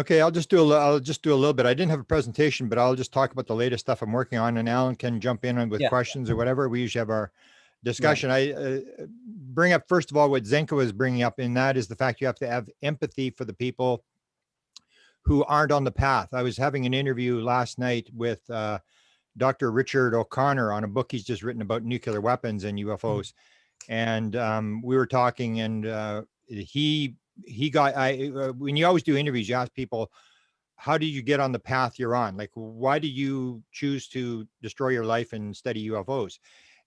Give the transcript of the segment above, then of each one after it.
Okay, I'll just do a little bit. I didn't have a presentation, but I'll just talk about the latest stuff I'm working on, and Alan can jump in with Yeah. questions or whatever. We usually have our discussion. Right. I bring up, first of all, what Zenka was bringing up, and that is the fact you have to have empathy for the people who aren't on the path. I was having an interview last night with Dr. Richard O'Connor on a book he's just written about nuclear weapons and UFOs. And we were talking, and he got, when you always do interviews, you ask people, how did you get on the path you're on? Like, why did you choose to destroy your life and study UFOs?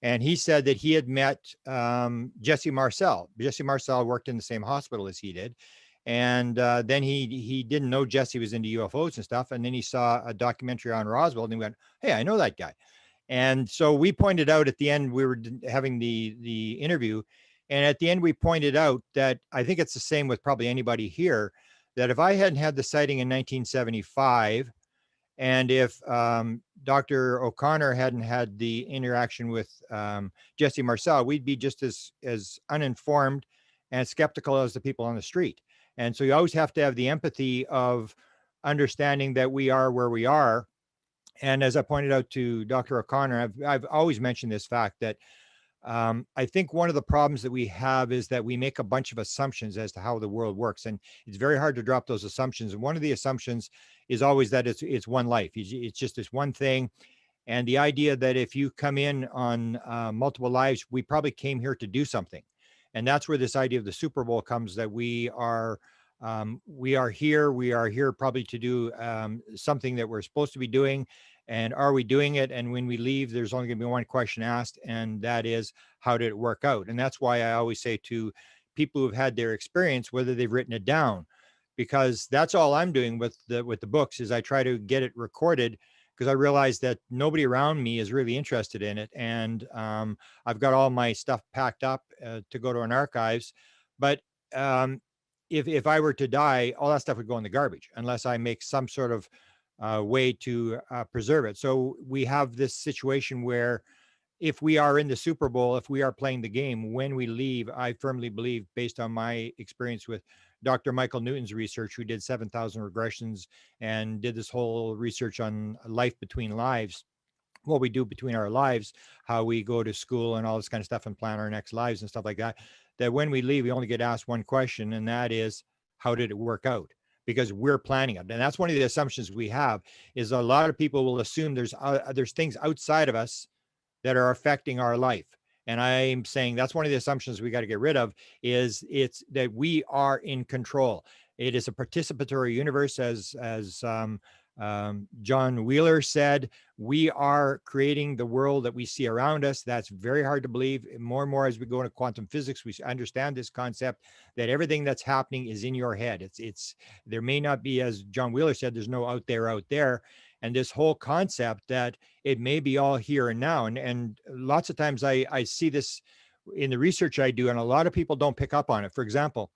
And he said that he had met Jesse Marcel. Jesse Marcel worked in the same hospital as he did. And then he didn't know Jesse was into UFOs and stuff. And then he saw a documentary on Roswell and he went, hey, I know that guy. And so we pointed out at the end, we were having the interview. And at the end, we pointed out that I think it's the same with probably anybody here, that if I hadn't had the sighting in 1975, and if Dr. O'Connor hadn't had the interaction with Jesse Marcel, we'd be just as uninformed and skeptical as the people on the street. And so you always have to have the empathy of understanding that we are where we are. And as I pointed out to Dr. O'Connor, I've always mentioned this fact that I think one of the problems that we have is that we make a bunch of assumptions as to how the world works, and it's very hard to drop those assumptions. And one of the assumptions is always that it's one life. It's just this one thing, and the idea that if you come in on multiple lives, we probably came here to do something, and that's where this idea of the Super Bowl comes. That we are here probably to do something that we're supposed to be doing. And are we doing it? And when we leave, there's only going to be one question asked, and that is, how did it work out? And that's why I always say to people who've had their experience, whether they've written it down, because that's all I'm doing with the books, is I try to get it recorded, because I realize that nobody around me is really interested in it. And I've got all my stuff packed up to go to an archives. But if I were to die, all that stuff would go in the garbage unless I make some sort of way to preserve it. So we have this situation where if we are in the Super Bowl, if we are playing the game, when we leave, I firmly believe, based on my experience with Dr. Michael Newton's research, who did 7,000 regressions and did this whole research on life between lives, what we do between our lives, how we go to school and all this kind of stuff and plan our next lives and stuff like that, that when we leave, we only get asked one question, and that is, how did it work out? Because we're planning it. And that's one of the assumptions we have, is a lot of people will assume there's things outside of us that are affecting our life. And I'm saying that's one of the assumptions we got to get rid of, is it's that we are in control. It is a participatory universe, as John Wheeler said. We are creating the world that we see around us. That's very hard to believe. More and more as we go into quantum physics, we understand this concept that everything that's happening is in your head. There may not be, as John Wheeler said, there's no out there. And this whole concept that it may be all here and now. And lots of times I see this in the research I do, and a lot of people don't pick up on it. For example,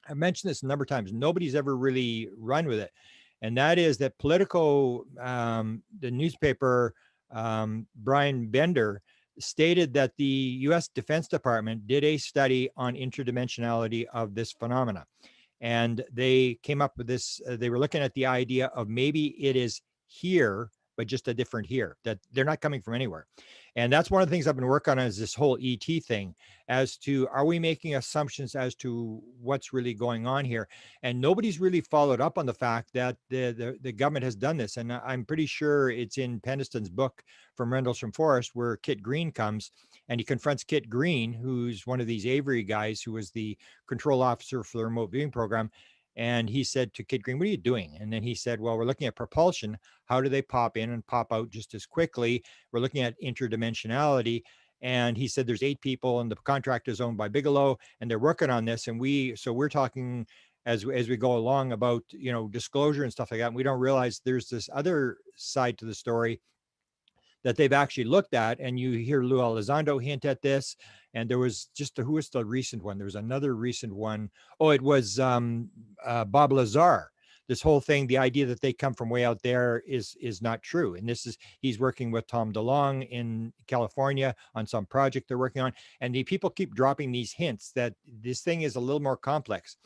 I mentioned this a number of times. Nobody's ever really run with it. And that is that Politico, the newspaper, Brian Bender, stated that the U.S. Defense Department did a study on interdimensionality of this phenomena. And they came up with this, they were looking at the idea of maybe it is here, but just a different here, that they're not coming from anywhere. And that's one of the things I've been working on, is this whole ET thing, as to, are we making assumptions as to what's really going on here? And nobody's really followed up on the fact that the government has done this. And I'm pretty sure it's in Pendleton's book, From Rendlesham Forest, where Kit Green comes and he confronts Kit Green, who's one of these Avery guys, who was the control officer for the remote viewing program. And he said to Kit Green, what are you doing? And then he said, well, we're looking at propulsion. How do they pop in and pop out just as quickly? We're looking at interdimensionality. And he said, there's 8 people, and the contract is owned by Bigelow, and they're working on this. And we're talking as we go along about, disclosure and stuff like that. And we don't realize there's this other side to the story that they've actually looked at. And you hear Lou Elizondo hint at this. And there was who was the recent one? There was another recent one. Oh, it was Bob Lazar. This whole thing, the idea that they come from way out there is not true. And he's working with Tom DeLonge in California on some project they're working on. And the people keep dropping these hints that this thing is a little more complex.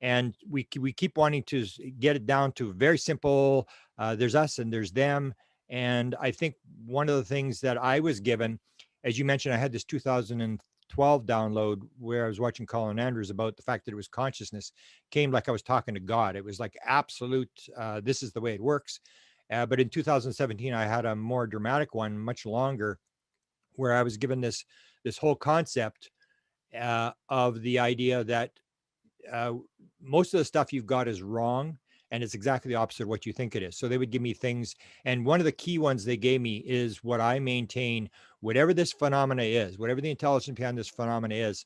And we keep wanting to get it down to very simple. There's us and there's them. And I think one of the things that I was given, as you mentioned, I had this 2012 download where I was watching Colin Andrews about the fact that it was consciousness, came like I was talking to God. It was like absolute, this is the way it works. But in 2017, I had a more dramatic one, much longer, where I was given this whole concept of the idea that uh, most of the stuff you've got is wrong, and it's exactly the opposite of what you think it is. So they would give me things, and one of the key ones they gave me is what I maintain: whatever this phenomena is, whatever the intelligence behind this phenomena is,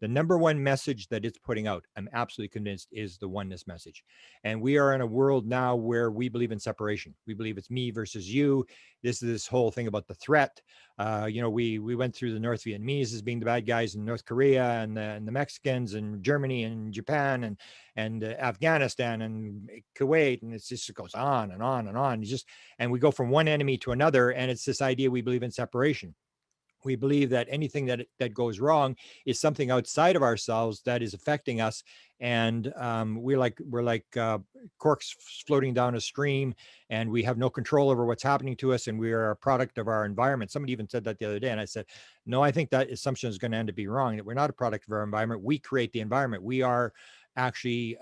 the number one message that it's putting out, I'm absolutely convinced, is the oneness message. And we are in a world now where we believe in separation. We believe it's me versus you. This is this whole thing about the threat. We went through the North Vietnamese as being the bad guys, in North Korea, and the Mexicans, and Germany, and Japan, and Afghanistan, and Kuwait, and it just goes on and on and on. And we go from one enemy to another, and it's this idea we believe in separation. We believe that anything that goes wrong is something outside of ourselves that is affecting us, and we're like corks floating down a stream, and we have no control over what's happening to us, and we are a product of our environment. Somebody even said that the other day, and I said, no, I think that assumption is going to end up being wrong. That we're not a product of our environment. We create the environment. We are actually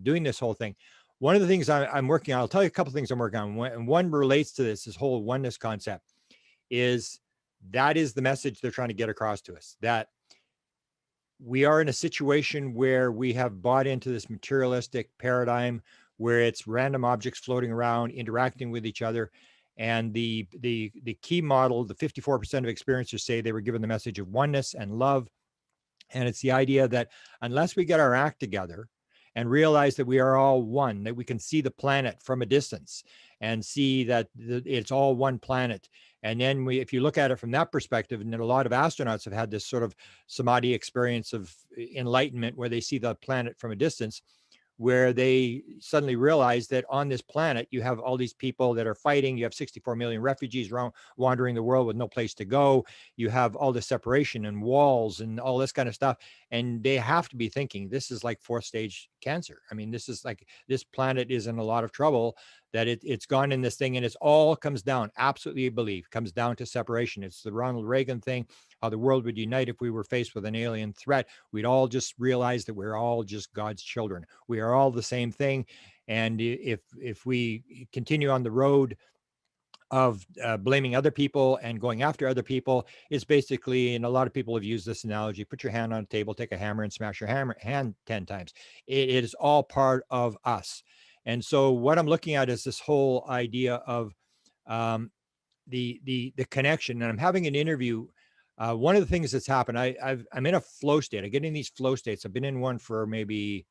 doing this whole thing. One of the things I'm working on, I'll tell you a couple of things I'm working on. One relates to this whole oneness concept. Is that is the message they're trying to get across to us, that we are in a situation where we have bought into this materialistic paradigm where it's random objects floating around interacting with each other. And the key model, the 54% of experiencers say they were given the message of oneness and love. And it's the idea that unless we get our act together and realize that we are all one, that we can see the planet from a distance and see that it's all one planet. And then if you look at it from that perspective, and then a lot of astronauts have had this sort of samadhi experience of enlightenment where they see the planet from a distance, where they suddenly realize that on this planet, you have all these people that are fighting. You have 64 million refugees wandering the world with no place to go. You have all this separation and walls and all this kind of stuff. And they have to be thinking, this is like fourth stage cancer. I mean, this is like, this planet is in a lot of trouble, that it's gone in this thing, and it's all comes down, absolutely believe, comes down to separation. It's the Ronald Reagan thing, how the world would unite if we were faced with an alien threat. We'd all just realize that we're all just God's children. We are all the same thing. And if we continue on the road of blaming other people and going after other people, it's basically, and a lot of people have used this analogy: put your hand on a table, take a hammer, and smash your hand 10 times. It is all part of us. And so what I'm looking at is this whole idea of um, the connection. And I'm having an interview. One of the things that's happened, I'm in a flow state. I get in these flow states. I've been in one for maybe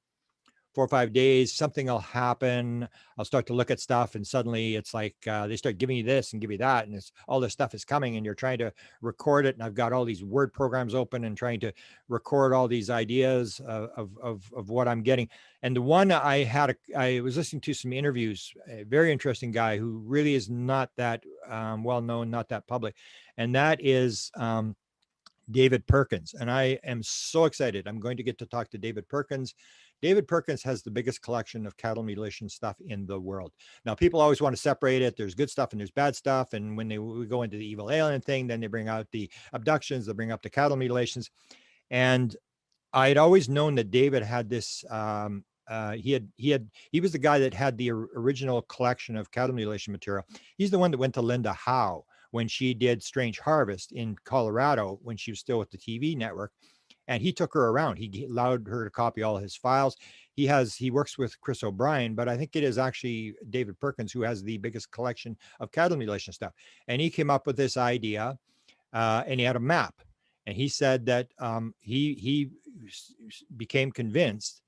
4 or 5 days. Something will happen. I'll start to look at stuff, and suddenly it's like they start giving you this and give you that, and it's all this stuff is coming, and you're trying to record it. And I've got all these word programs open and trying to record all these ideas of what I'm getting. And the one I was listening to some interviews. A very interesting guy who really is not that well known, not that public, and that is David Perkins. And I am so excited. I'm going to get to talk to David Perkins. David Perkins has the biggest collection of cattle mutilation stuff in the world. Now, people always want to separate it. There's good stuff and there's bad stuff. And when we go into the evil alien thing, then they bring out the abductions, they bring up the cattle mutilations. And I had always known that David had this. He was the guy that had the original collection of cattle mutilation material. He's the one that went to Linda Howe when she did Strange Harvest in Colorado when she was still with the TV network, and he took her around. He allowed her to copy all his files. He works with Chris O'Brien, but I think it is actually David Perkins who has the biggest collection of cattle mutilation stuff. And he came up with this idea, and he had a map. And he said that he became convinced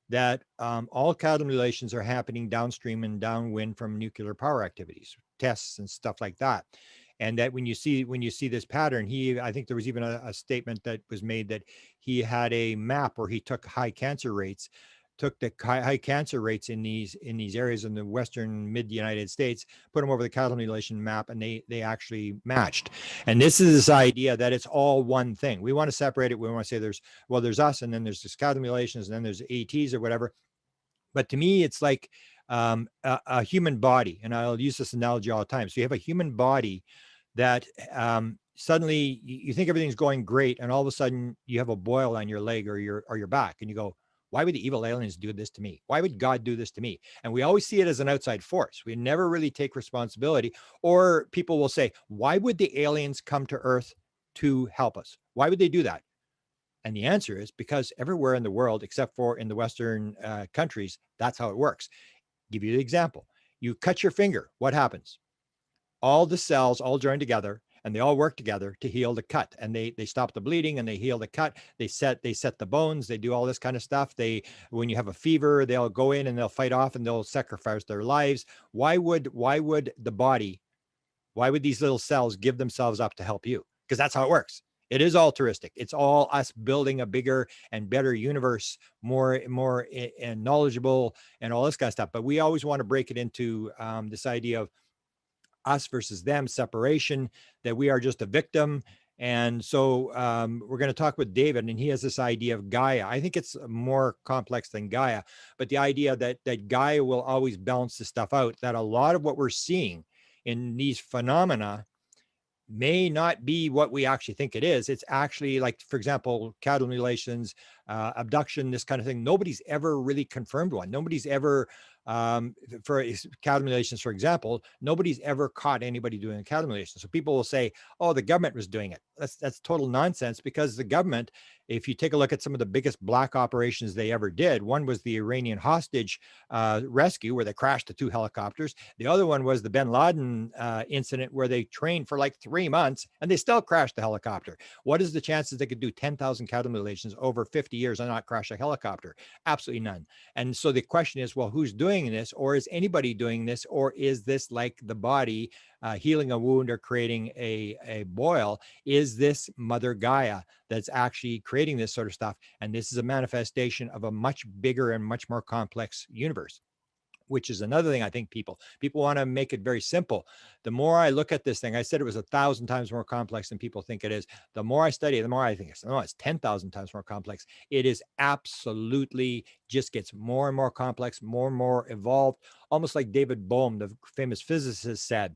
that all cattle mutilations are happening downstream and downwind from nuclear power activities, tests and stuff like that. And that when you see this pattern, I think there was even a statement that was made that he had a map where he took high cancer rates took the high cancer rates in these areas in the western mid United States, put them over the cattle mutilation map, and they actually matched. And this is this idea that it's all one thing. We want to separate it. We want to say there's us, and then there's this cattle mutilations, and then there's ATs or whatever. But to me, it's like a human body, and I'll use this analogy all the time. So you have a human body that suddenly you think everything's going great, and all of a sudden you have a boil on your leg or your back, and you go, why would the evil aliens do this to me? Why would God do this to me? And we always see it as an outside force. We never really take responsibility. Or people will say, why would the aliens come to Earth to help us? Why would they do that? And the answer is because everywhere in the world, except for in the Western countries, that's how it works. Give you the example. You cut your finger. What happens? All the cells all join together, and they all work together to heal the cut, and they stop the bleeding, and they heal the cut. They set the bones. They do all this kind of stuff. When you have a fever, they'll go in and they'll fight off, and they'll sacrifice their lives. Why would the body? Why would these little cells give themselves up to help you? Because that's how it works. It is altruistic. It's all us building a bigger and better universe, more and knowledgeable and all this kind of stuff. But we always want to break it into this idea of us versus them, separation, that we are just a victim. And so we're going to talk with David, and he has this idea of Gaia. I think it's more complex than Gaia, but the idea that Gaia will always balance this stuff out, that a lot of what we're seeing in these phenomena may not be what we actually think it is. It's actually, like, for example, cattle mutilations, abduction, this kind of thing. Nobody's ever really confirmed one. Nobody's ever, for cattle mutilations, for example, nobody's ever caught anybody doing a cattle mutilation. So people will say, oh, the government was doing it. That's total nonsense, because the government, if you take a look at some of the biggest black operations they ever did, one was the Iranian hostage rescue, where they crashed the 2 helicopters. The other one was the bin Laden incident, where they trained for like 3 months and they still crashed the helicopter. What is the chances they could do 10,000 cattle mutilations over 50 years and not crash a helicopter? Absolutely none. And so the question is, well, who's doing this? Or is anybody doing this? Or is this like the body healing a wound or creating a boil? Is this Mother Gaia that's actually creating this sort of stuff? And this is a manifestation of a much bigger and much more complex universe, which is another thing. I think people want to make it very simple. The more I look at this thing, I said it was 1,000 times more complex than people think it is. The more I study it, the more I think it's 10,000 times more complex. It is absolutely just gets more and more complex, more and more evolved, almost like David Bohm, the famous physicist, said.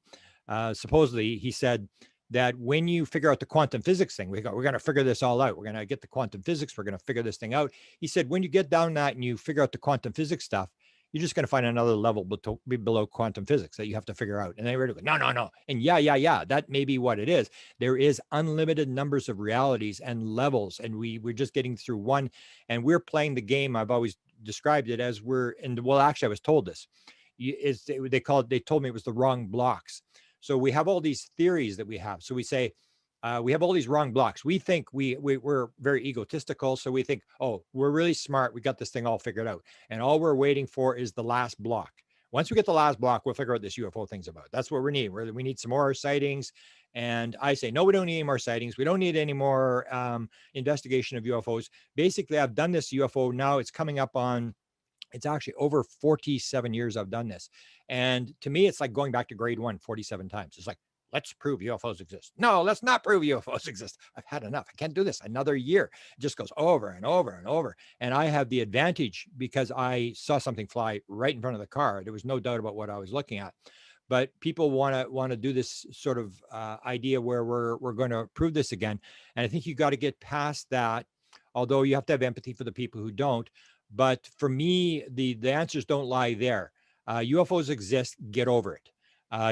Supposedly, he said that when you figure out the quantum physics thing, we're going to figure this all out. We're going to get the quantum physics. We're going to figure this thing out. He said, when you get down that and you figure out the quantum physics stuff, you're just going to find another level below quantum physics that you have to figure out. And they were like, no. And yeah, that may be what it is. There is unlimited numbers of realities and levels, and we're just getting through one, and we're playing the game. I've always described it as actually, I was told this. They told me it was the wrong blocks. So we have all these theories that we have. So we say, we have all these wrong blocks. We think we're very egotistical. So we think, oh, we're really smart. We got this thing all figured out. And all we're waiting for is the last block. Once we get the last block, we'll figure out this UFO thing's about. That's what we need. We need some more sightings. And I say, no, we don't need any more sightings. We don't need any more investigation of UFOs. Basically, I've done this UFO now. It's actually over 47 years I've done this. And to me, it's like going back to grade 1 47 times. It's like, let's prove UFOs exist. No, let's not prove UFOs exist. I've had enough. I can't do this another year. It just goes over and over and over. And I have the advantage because I saw something fly right in front of the car. There was no doubt about what I was looking at. But people want to do this sort of idea where we're going to prove this again. And I think you got to get past that, although you have to have empathy for the people who don't. But for me, the answers don't lie there. UFOs exist. Get over it.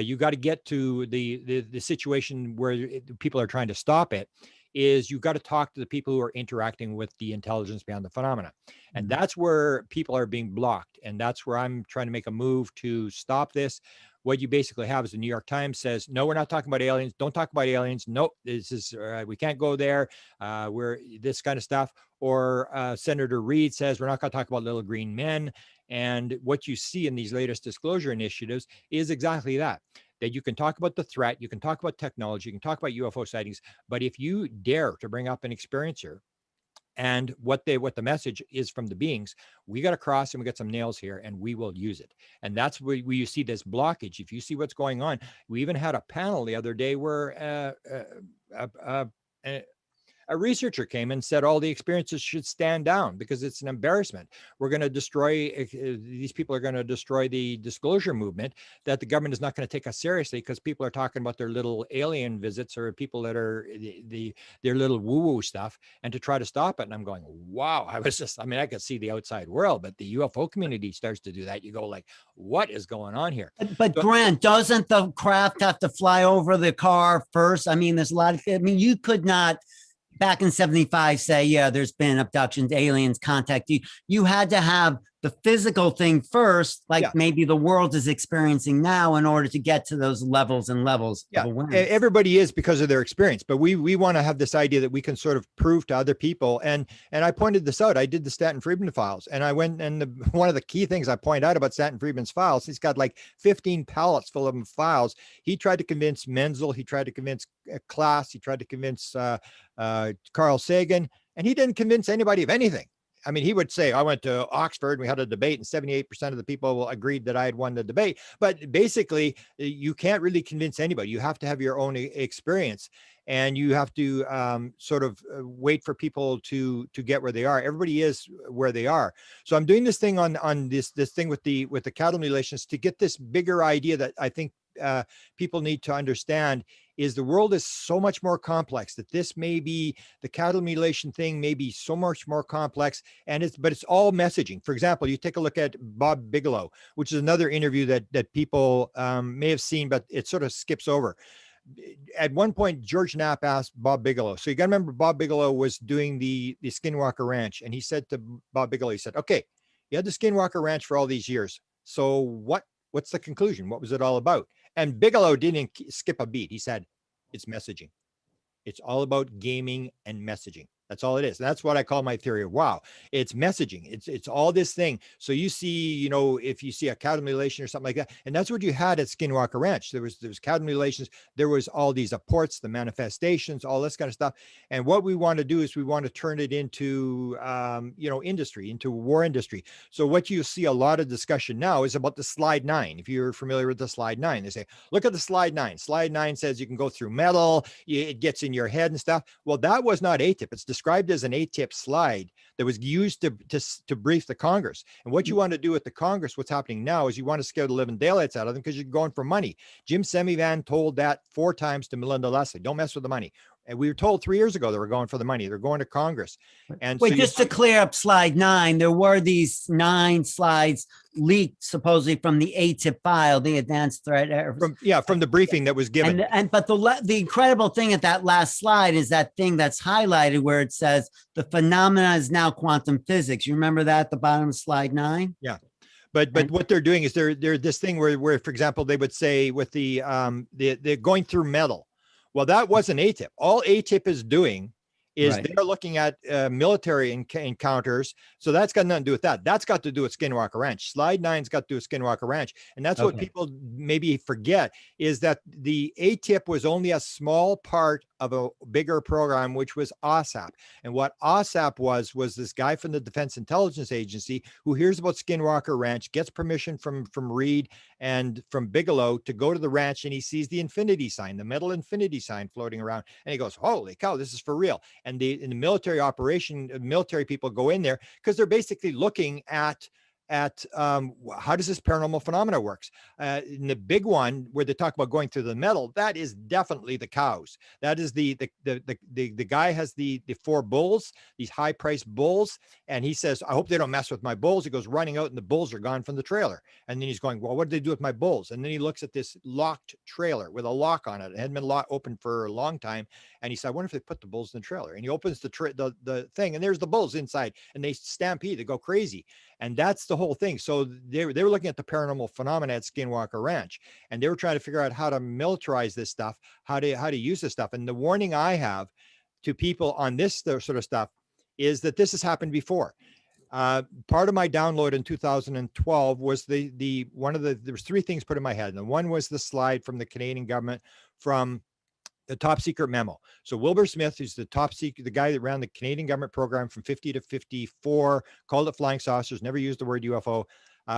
You got to get to the situation where people are trying to stop it. Is you've got to talk to the people who are interacting with the intelligence behind the phenomena. And that's where people are being blocked. And that's where I'm trying to make a move to stop this. What you basically have is the New York Times says, no, we're not talking about aliens. Don't talk about aliens. Nope, this is, we can't go there. We're this kind of stuff. Or Senator Reid says, we're not going to talk about little green men. And what you see in these latest disclosure initiatives is exactly that you can talk about the threat, you can talk about technology, you can talk about UFO sightings, but if you dare to bring up an experiencer, and what the message is from the beings. We got a cross and we got some nails here and we will use it. And that's where you see this blockage. If you see what's going on, we even had a panel the other day where a researcher came and said all the experiences should stand down because it's an embarrassment. We're going to destroy, these people are going to destroy the disclosure movement, that the government is not going to take us seriously because people are talking about their little alien visits or people that are their little woo-woo stuff, and to try to stop it. And I'm going, wow, I mean, I could see the outside world, but the UFO community starts to do that. You go like, what is going on here? But Grant, doesn't the craft have to fly over the car first? I mean, there's a lot of, I mean, you could not back in 75 say, yeah, there's been abductions, aliens, contactee. You had to have the physical thing first, like maybe the world is experiencing now, in order to get to those levels and levels of awareness. Everybody is because of their experience, but we want to have this idea that we can sort of prove to other people. And I pointed this out. I did the Stanton Friedman files, and I went, and one of the key things I point out about Stanton Friedman's files, he's got like 15 pallets full of files. He tried to convince Menzel, he tried to convince Klass, he tried to convince Carl Sagan, and he didn't convince anybody of anything. I mean, he would say, I went to Oxford and we had a debate and 78% of the people agreed that I had won the debate. But basically, you can't really convince anybody. You have to have your own experience, and you have to sort of wait for people to get where they are. Everybody is where they are. So I'm doing this thing on this thing with the cattle mutilations to get this bigger idea that I think people need to understand is the world is so much more complex, that this may be, the cattle mutilation thing may be so much more complex, and it's all messaging. For example, you take a look at Bob Bigelow, which is another interview that people may have seen, but it sort of skips over. At one point, George Knapp asked Bob Bigelow, so you got to remember Bob Bigelow was doing the Skinwalker Ranch, and he said to Bob Bigelow, he said, okay, you had the Skinwalker Ranch for all these years, so what's the conclusion? What was it all about? And Bigelow didn't skip a beat. He said, it's messaging. It's all about gaming and messaging. That's all it is. That's what I call my theory of wow. It's messaging. It's all this thing. So you see, you know, if you see a cattle mutilation or something like that, and that's what you had at Skinwalker Ranch. There was cattle mutilations. There was all these reports, the manifestations, all this kind of stuff. And what we want to do is we want to turn it into, you know, industry, into war industry. So what you see a lot of discussion now is about the slide 9. If you're familiar with the slide 9, they say, look at the slide 9. Slide 9 says you can go through metal. It gets in your head and stuff. Well, that was not ATIP. It's described as an ATIP slide that was used to brief the Congress. And what you want to do with the Congress, what's happening now, is you want to scare the living daylights out of them because you're going for money. Jim Semivan told that 4 times to Melinda Leslie, don't mess with the money. And we were told 3 years ago they were going for the money. They're going to Congress. And wait, so just to clear up slide 9, there were these 9 slides leaked supposedly from the ATIP file, the advanced threat. From the briefing that was given. But the incredible thing at that last slide is that thing that's highlighted where it says the phenomena is now quantum physics. You remember that at the bottom of slide 9? Yeah. But what they're doing is they're this thing where, for example, they would say with the going through metal. Well, that wasn't ATIP. All ATIP is doing is they're looking at military encounters. So that's got nothing to do with that. That's got to do with Skinwalker Ranch. Slide 9's got to do with Skinwalker Ranch. And that's what people maybe forget, is that the ATIP was only a small part of a bigger program, which was OSAP. And what OSAP was this guy from the Defense Intelligence Agency who hears about Skinwalker Ranch, gets permission from Reed and from Bigelow to go to the ranch, and he sees the infinity sign, the metal infinity sign floating around. And he goes, holy cow, this is for real. And in the military operation, military people go in there because they're basically looking at how does this paranormal phenomena works. In the big one where they talk about going through the metal, that is definitely the cows. That is the guy has the 4 bulls, these high priced bulls, and he says, I hope they don't mess with my bulls. He goes running out and the bulls are gone from the trailer. And then he's going, well, what did they do with my bulls? And then he looks at this locked trailer with a lock on it. It hadn't been open for a long time. And he said, I wonder if they put the bulls in the trailer. And he opens the thing, and there's the bulls inside, and they stampede, they go crazy. And that's the whole thing. So they were looking at the paranormal phenomena at Skinwalker Ranch, and they were trying to figure out how to militarize this stuff, how to use this stuff. And the warning I have to people on this sort of stuff is that this has happened before. Part of my download in 2012 was there was 3 things put in my head. And one was the slide from the Canadian government from the top secret memo. So Wilbur Smith, who's the top secret, the guy that ran the Canadian government program from 50 to 54, called it flying saucers, never used the word UFO,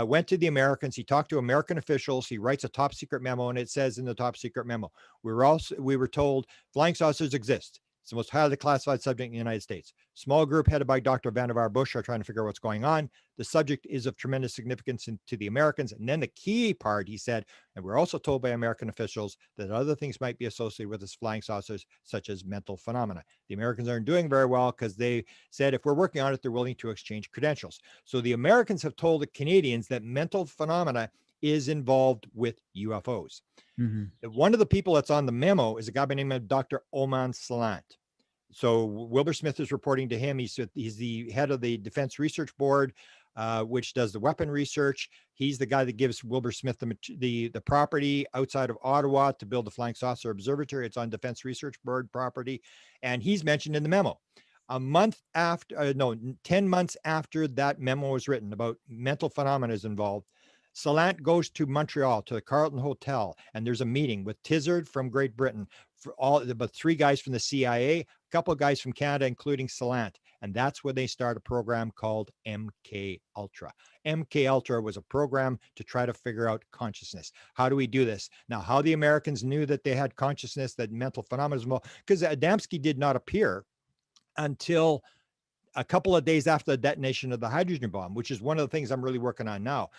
went to the Americans. He talked to American officials. He writes a top secret memo, and it says in the top secret memo, we were told flying saucers exist. It's the most highly classified subject in the United States. Small group headed by Dr. Vannevar Bush are trying to figure out what's going on. The subject is of tremendous significance to the Americans. And then the key part, he said, and we're also told by American officials that other things might be associated with this flying saucers, such as mental phenomena. The Americans aren't doing very well because they said if we're working on it, they're willing to exchange credentials. So the Americans have told the Canadians that mental phenomena is involved with UFOs. One of the people that's on the memo is a guy by the name of Dr. Oman Salant. So Wilbur Smith is reporting to him. He's the head of the Defense Research Board, which does the weapon research. He's the guy that gives Wilbur Smith the property outside of Ottawa to build the Flying Saucer Observatory. It's on Defense Research Board property. And he's mentioned in the memo. 10 months after that memo was written about mental phenomena is involved, Salant goes to Montreal to the Carlton Hotel, and there's a meeting with Tizard from Great Britain, for about 3 guys from the CIA, a couple of guys from Canada, including Salant. And that's where they start a program called MK Ultra. MK Ultra was a program to try to figure out consciousness. How do we do this? Now, how the Americans knew that they had consciousness, that mental phenomena, because Adamski did not appear until a couple of days after the detonation of the hydrogen bomb, which is one of the things I'm really working on now.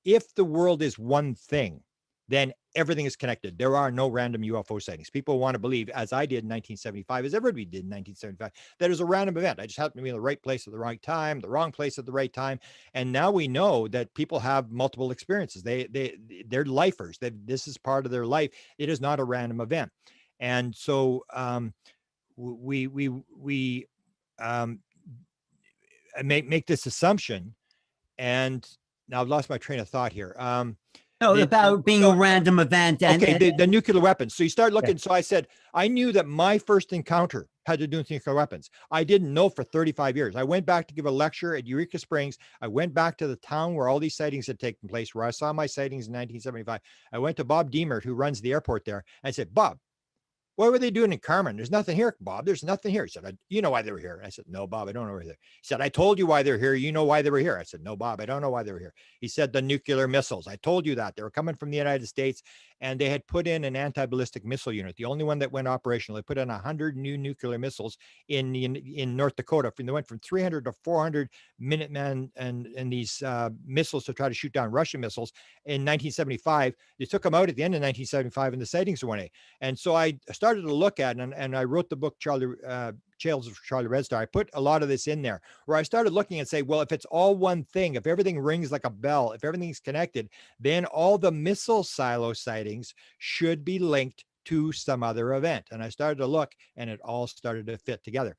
If the world is one thing, then everything is connected. There are no random UFO sightings. People want to believe, as I did in 1975, as everybody did in 1975, that it was a random event. I just happened to be in the right place at the right time, the wrong place at the right time. And now we know that people have multiple experiences. They're lifers. This is part of their life. It is not a random event. And so we make this assumption, and now I've lost my train of thought here. About being a random event. And, okay, the nuclear weapons. So you start looking. Yeah. So I said, I knew that my first encounter had to do with nuclear weapons. I didn't know for 35 years. I went back to give a lecture at Eureka Springs. I went back to the town where all these sightings had taken place, where I saw my sightings in 1975. I went to Bob Diemert, who runs the airport there. And I said, Bob, what were they doing in Carmen? There's nothing here, Bob. There's nothing here. He said, you know why they were here. I said, no, Bob, I don't know why they're here. He said, I told you why they're here. You know why they were here. I said, no, Bob, I don't know why they were here. He said, the nuclear missiles. I told you that. They were coming from the United States, and they had put in an anti-ballistic missile unit, the only one that went operational. They put in 100 new nuclear missiles in North Dakota. They went from 300 to 400 Minuteman and these missiles to try to shoot down Russian missiles in 1975. They took them out at the end of 1975, and the sightings were 1A. And so I started to look at it, and I wrote the book, Tales of Charlie Red Star. I put a lot of this in there where I started looking and say, well, if it's all one thing, if everything rings like a bell, if everything's connected, then all the missile silo sightings should be linked to some other event. And I started to look, and it all started to fit together.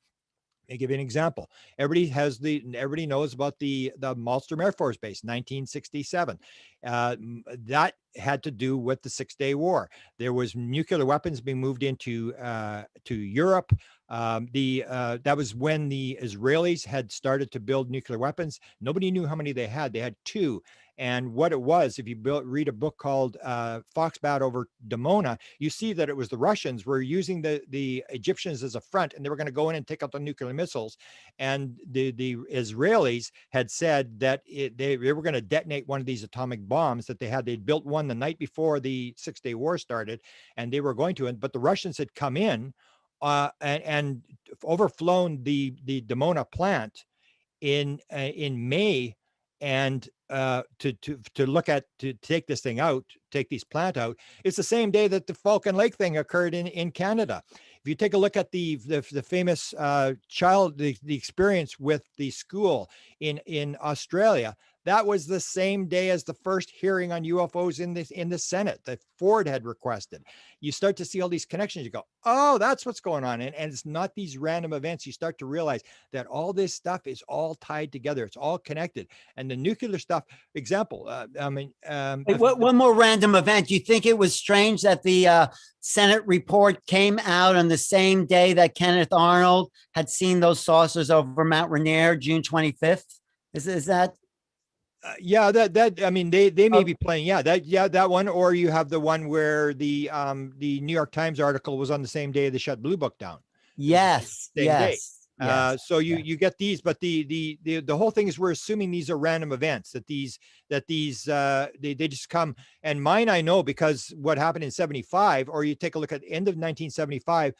I'll give you an example. Everybody knows about the Malmstrom Air Force Base, 1967. That had to do with the 6-Day War. There was nuclear weapons being moved into to Europe. That was when the Israelis had started to build nuclear weapons. Nobody knew how many they had. They had 2. And what it was, if you read a book called Foxbat over Dimona, you see that it was the Russians were using the Egyptians as a front, and they were going to go in and take out the nuclear missiles. And the Israelis had said that they were going to detonate one of these atomic bombs that they had. They'd built one the night before the 6-Day War started, and they were going to. But the Russians had come in and overflown the Dimona plant in May, and to take this thing out, take these plant out. It's the same day that the Falcon Lake thing occurred in Canada. If you take a look at the famous the experience with the school in Australia, that was the same day as the first hearing on UFOs in the Senate that Ford had requested. You start to see all these connections. You go, oh, that's what's going on. And it's not these random events. You start to realize that all this stuff is all tied together. It's all connected. And the nuclear stuff, example, one more random event. You think it was strange that the Senate report came out on the same day that Kenneth Arnold had seen those saucers over Mount Rainier, June 25th? Is that? Yeah, that I mean, they may Oh, be playing. That one, or you have the one where the New York Times article was on the same day they shut Blue Book down. It was the yes, same day. yes, yes, So yes. you get these, but the whole thing is we're assuming these are random events, that these they just come. And mine I know because what happened in 75, or you take a look at the end of 1975,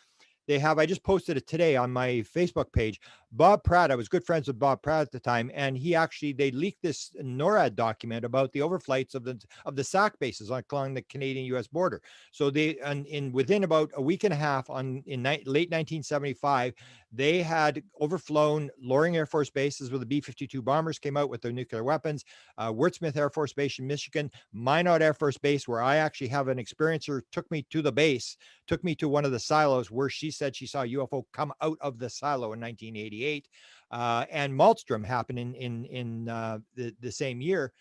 they have, I just posted it today on my Facebook page. Bob Pratt, I was good friends with Bob Pratt at the time, and they leaked this NORAD document about the overflights of the SAC bases along the Canadian US border. So they, in within about a week and a half late 1975, they had overflown Loring Air Force bases where the B-52 bombers came out with their nuclear weapons, Wurtsmith Air Force Base in Michigan, Minot Air Force Base, where I actually have an experiencer took me to the base, took me to one of the silos where she said she saw a UFO come out of the silo in 1988. And Malmstrom happened in the same year.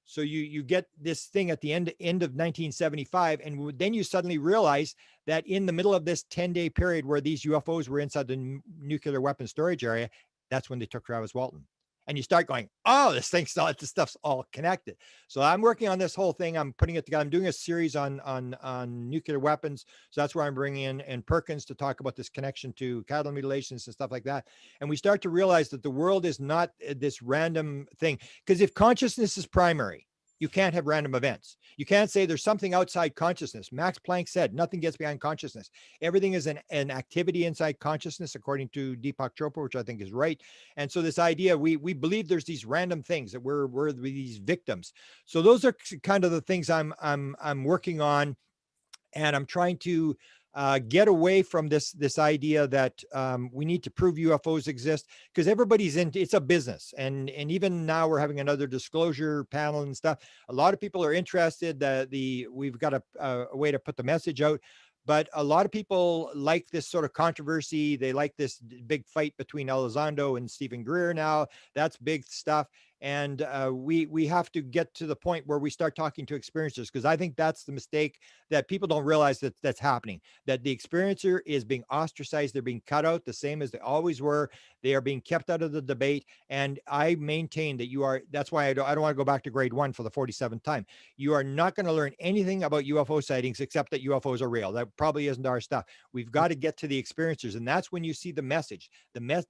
So you get this thing at the end of 1975, and then you suddenly realize that in the middle of this 10-day period where these UFOs were inside the nuclear weapon storage area, that's when they took Travis Walton. And you start going, oh, this stuff's all connected. So I'm working on this whole thing. I'm putting it together. I'm doing a series on nuclear weapons. So that's where I'm bringing in Perkins to talk about this connection to cattle mutilations and stuff like that. And we start to realize that the world is not this random thing. Because if consciousness is primary, you can't have random events. You can't say there's something outside consciousness. Max Planck said nothing gets behind consciousness. Everything is an activity inside consciousness, according to Deepak Chopra, which I think is right. And so this idea, we believe there's these random things that we're these victims. So those are kind of the things I'm working on, and I'm trying to get away from this idea that we need to prove UFOs exist, because everybody's in. It's a business, and even now we're having another disclosure panel and stuff. A lot of people are interested. We've got a way to put the message out. But a lot of people like this sort of controversy. They like this big fight between Elizondo and Stephen Greer now. That's big stuff. And we have to get to the point where we start talking to experiencers, because I think that's the mistake that people don't realize that's happening, that the experiencer is being ostracized. They're being cut out the same as they always were. They are being kept out of the debate. And I maintain that that's why I don't want to go back to grade 1 for the 47th time. You are not going to learn anything about UFO sightings except that UFOs are real. That probably isn't our stuff. We've got to get to the experiencers. And that's when you see the message.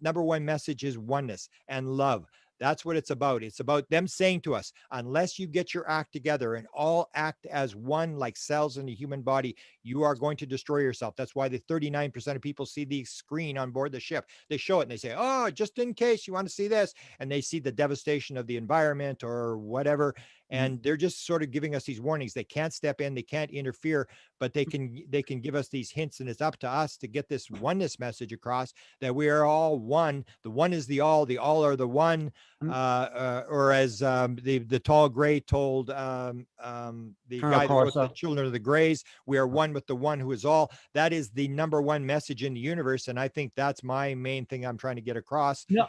Number one message is oneness and love. That's what it's about. It's about them saying to us, unless you get your act together and all act as one, like cells in the human body, you are going to destroy yourself. That's why the 39% of people see the screen on board the ship. They show it and they say, oh, just in case you want to see this. And they see the devastation of the environment or whatever. And they're just sort of giving us these warnings. They can't step in, they can't interfere, but they can give us these hints. And it's up to us to get this oneness message across, that we are all one. The one is the all are the one. Or as the tall gray told the Colonel guy that wrote The Corso. Children of the Greys, we are one with the one who is all. That is the number one message in the universe. And I think that's my main thing I'm trying to get across. No,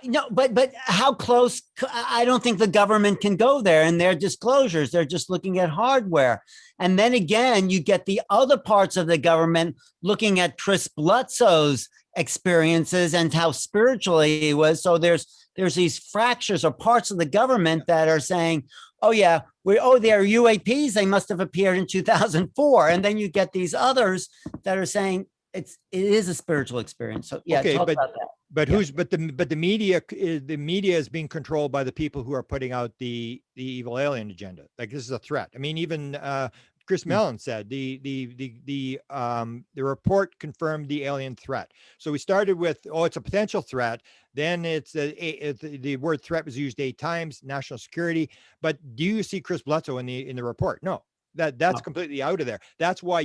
no, but how close? I don't think the government can go there in their disclosures. They're just looking at hardware. And then again, you get the other parts of the government looking at Chris Bledsoe's experiences and how spiritual he was. So there's these fractures or parts of the government that are saying, oh yeah, they're UAPs. They must have appeared in 2004. And then you get these others that are saying it is a spiritual experience. So yeah, Okay, talk about that. but Yeah. the media is being controlled by the people who are putting out the evil alien agenda. Like, this is a threat. I mean, even Chris Mellon said the report confirmed the alien threat. So we started with, it's a potential threat. Then the word threat was used 8 times, national security. But do you see Chris Bledsoe in the report? No, that's completely out of there. That's why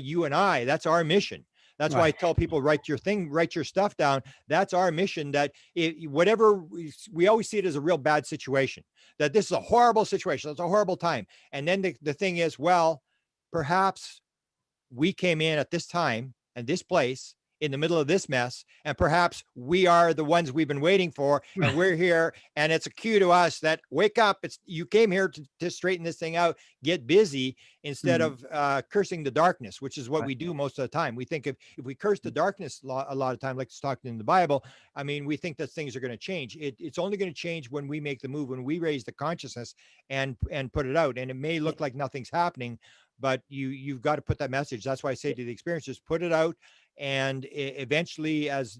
that's our mission. That's why I tell people, write your stuff down. That's our mission, that whatever we always see it as a real bad situation, that this is a horrible situation. It's a horrible time. And then the thing is, well, perhaps we came in at this time and this place in the middle of this mess, and perhaps we are the ones we've been waiting for, and we're here, and it's a cue to us that wake up. It's you came here to straighten this thing out, get busy, instead of cursing the darkness, which is what we do most of the time. We think if we curse the darkness a lot of time, like it's talked in the Bible, I mean, we think that things are going to change. It's only going to change when we make the move, when we raise the consciousness and put it out. And it may look like nothing's happening, but you've got to put that message. That's why I say to the experiencers, put it out. And eventually, as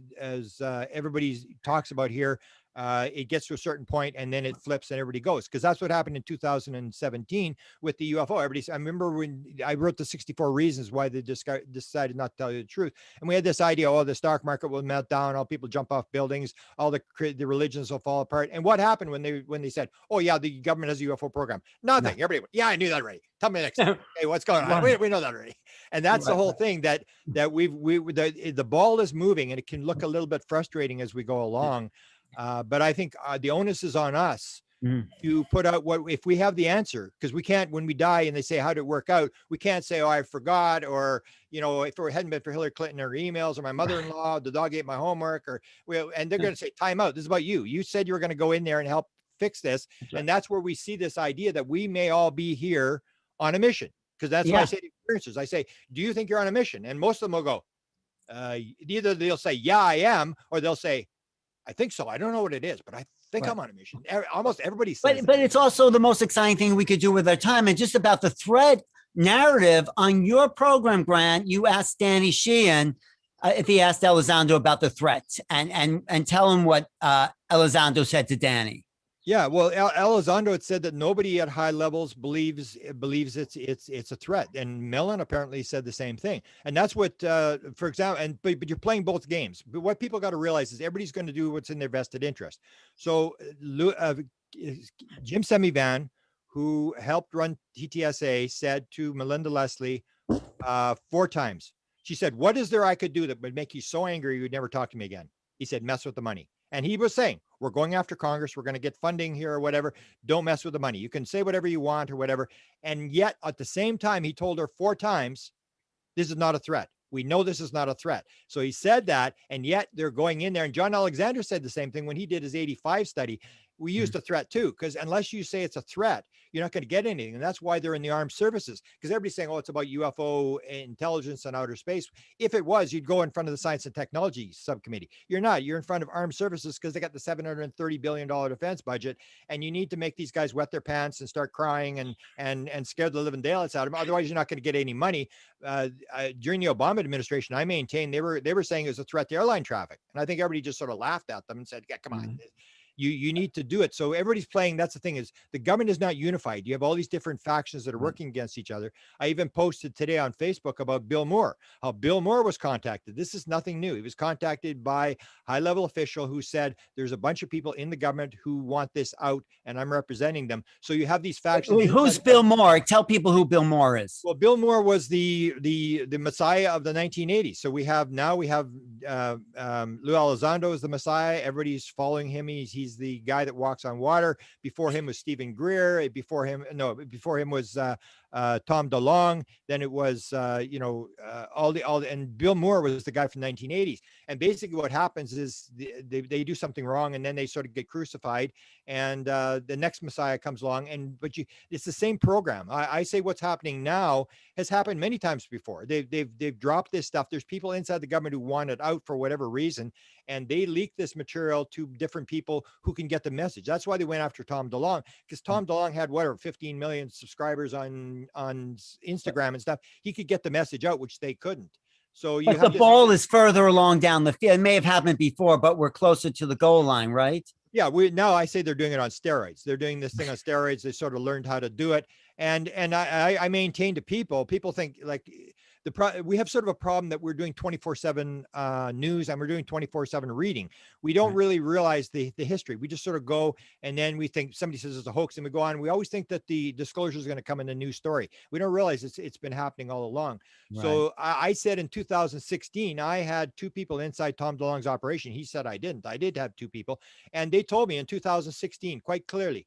everybody talks about here, it gets to a certain point and then it flips and everybody goes, because that's what happened in 2017 with the UFO. I remember when I wrote the 64 reasons why they decided not to tell you the truth. And we had this idea, oh, the stock market will melt down, all people jump off buildings, all the religions will fall apart. And what happened when they said, oh yeah, the government has a UFO program? Nothing. No. Everybody went, yeah, I knew that already. Tell me next time. Hey, what's going on? We know that already. And that's the whole thing, that the ball is moving, and it can look a little bit frustrating as we go along. But I think the onus is on us to put out what, if we have the answer, because we can't, when we die and they say, how did it work out? We can't say, oh, I forgot, or, you know, if it hadn't been for Hillary Clinton or emails, or my mother-in-law, the dog ate my homework, or, and they're going to say, time out. This is about you. You said you were going to go in there and help fix this. And that's where we see this idea that we may all be here on a mission. Because that's why I say to experiencers, I say, do you think you're on a mission? And most of them will go, either they'll say, yeah, I am, or they'll say, I think so. I don't know what it is, but I think I'm on a mission. Almost everybody says but it's also the most exciting thing we could do with our time. And just about the thread narrative on your program, Grant, you asked Danny Sheehan if he asked Elizondo about the threat, and tell him what Elizondo said to Danny. Yeah, well, Elizondo had said that nobody at high levels believes it's a threat, and Mellon apparently said the same thing. And that's what, for example, but you're playing both games. But what people got to realize is everybody's going to do what's in their vested interest. So Jim Semivan, who helped run TTSA, said to Melinda Leslie 4 times. She said, "What is there I could do that would make you so angry you would never talk to me again?" He said, "Mess with the money." And he was saying, we're going after Congress. We're going to get funding here or whatever. Don't mess with the money. You can say whatever you want or whatever. And yet at the same time, he told her 4 times, this is not a threat. We know this is not a threat. So he said that, and yet they're going in there. And John Alexander said the same thing when he did his 85 study. We used a threat too, because unless you say it's a threat, you're not going to get anything. And that's why they're in the armed services, because everybody's saying, oh, it's about UFO intelligence and outer space. If it was, you'd go in front of the Science and Technology Subcommittee. You're not. You're in front of armed services, because they got the $730 billion defense budget, and you need to make these guys wet their pants and start crying and scare the living daylights out of them. Otherwise, you're not going to get any money. During the Obama administration, I maintain they were saying it was a threat to airline traffic. And I think everybody just sort of laughed at them and said, yeah, come on. You need to do it. So everybody's playing. That's the thing, is the government is not unified. You have all these different factions that are working against each other. I even posted today on Facebook about Bill Moore, how Bill Moore was contacted. This is nothing new. He was contacted by high level official who said, there's a bunch of people in the government who want this out, and I'm representing them. So you have these factions. Who's Bill Moore? Tell people who Bill Moore is. Well, Bill Moore was the Messiah of the 1980s. So we have Lou Elizondo is the Messiah. Everybody's following him. He's the guy that walks on water. Before him was Stephen Greer. Before him was Tom DeLonge. Then it was and Bill Moore was the guy from the 1980s. And basically what happens is they do something wrong, and then they sort of get crucified, and the next Messiah comes along, but it's the same program. I say what's happening now has happened many times before. They've dropped this stuff. There's people inside the government who want it out for whatever reason, and they leak this material to different people who can get the message. That's why they went after Tom DeLonge, because Tom DeLonge had 15 million subscribers on Instagram and stuff. He could get the message out, which they couldn't. So the ball is further along down the field. It may have happened before, but we're closer to the goal line, right? Yeah, now I say they're doing it on steroids. They're doing this thing on steroids. They sort of learned how to do it. And I maintain to people think like we have sort of a problem that we're doing 24/7 news, and we're doing 24/7 reading. We don't really realize the history. We just sort of go, and then we think somebody says it's a hoax, and we go on. We always think that the disclosure is going to come in a new story. We don't realize it's been happening all along. Right. So I said in 2016, I had 2 people inside Tom DeLonge's operation. He said I didn't. I did have 2 people, and they told me in 2016 quite clearly,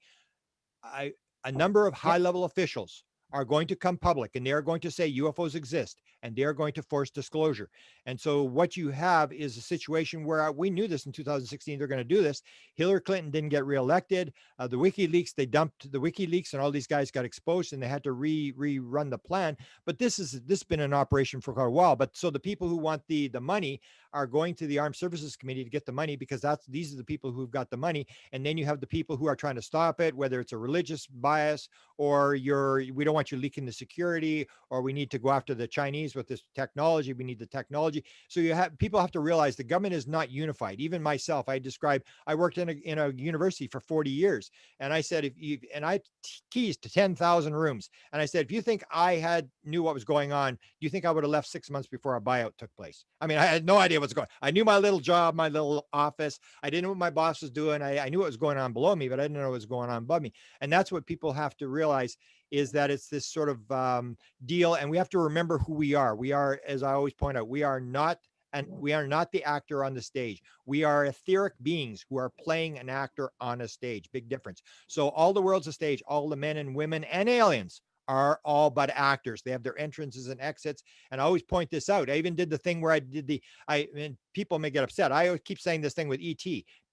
a number of high-level officials are going to come public, and they are going to say UFOs exist, and they are going to force disclosure. And so what you have is a situation where we knew this in 2016, they're going to do this. Hillary Clinton didn't get reelected. The WikiLeaks, they dumped the WikiLeaks, and all these guys got exposed, and they had to rerun the plan. But this has been an operation for quite a while. But so the people who want the money are going to the Armed Services Committee to get the money, because these are the people who've got the money. And then you have the people who are trying to stop it, whether it's a religious bias, or we don't want you leaking the security, or we need to go after the Chinese with this technology. We need the technology. So people have to realize the government is not unified. Even myself, I worked in a university for 40 years. And I said, and I keys to 10,000 rooms. And I said, if you think I knew what was going on, do you think I would have left 6 months before a buyout took place? I mean, I had no idea what's going on. I knew my little job, my little office. I didn't know what my boss was doing. I knew what was going on below me, but I didn't know what was going on above me. And that's what people have to realize, is that it's this sort of deal. And we have to remember who we are. We are, as I always point out, we are not the actor on the stage. We are etheric beings who are playing an actor on a stage. Big difference. So all the world's a stage. All the men and women and aliens are all but actors. They have their entrances and exits. And I always point this out. I even did the thing where and people may get upset. I always keep saying this thing with ET.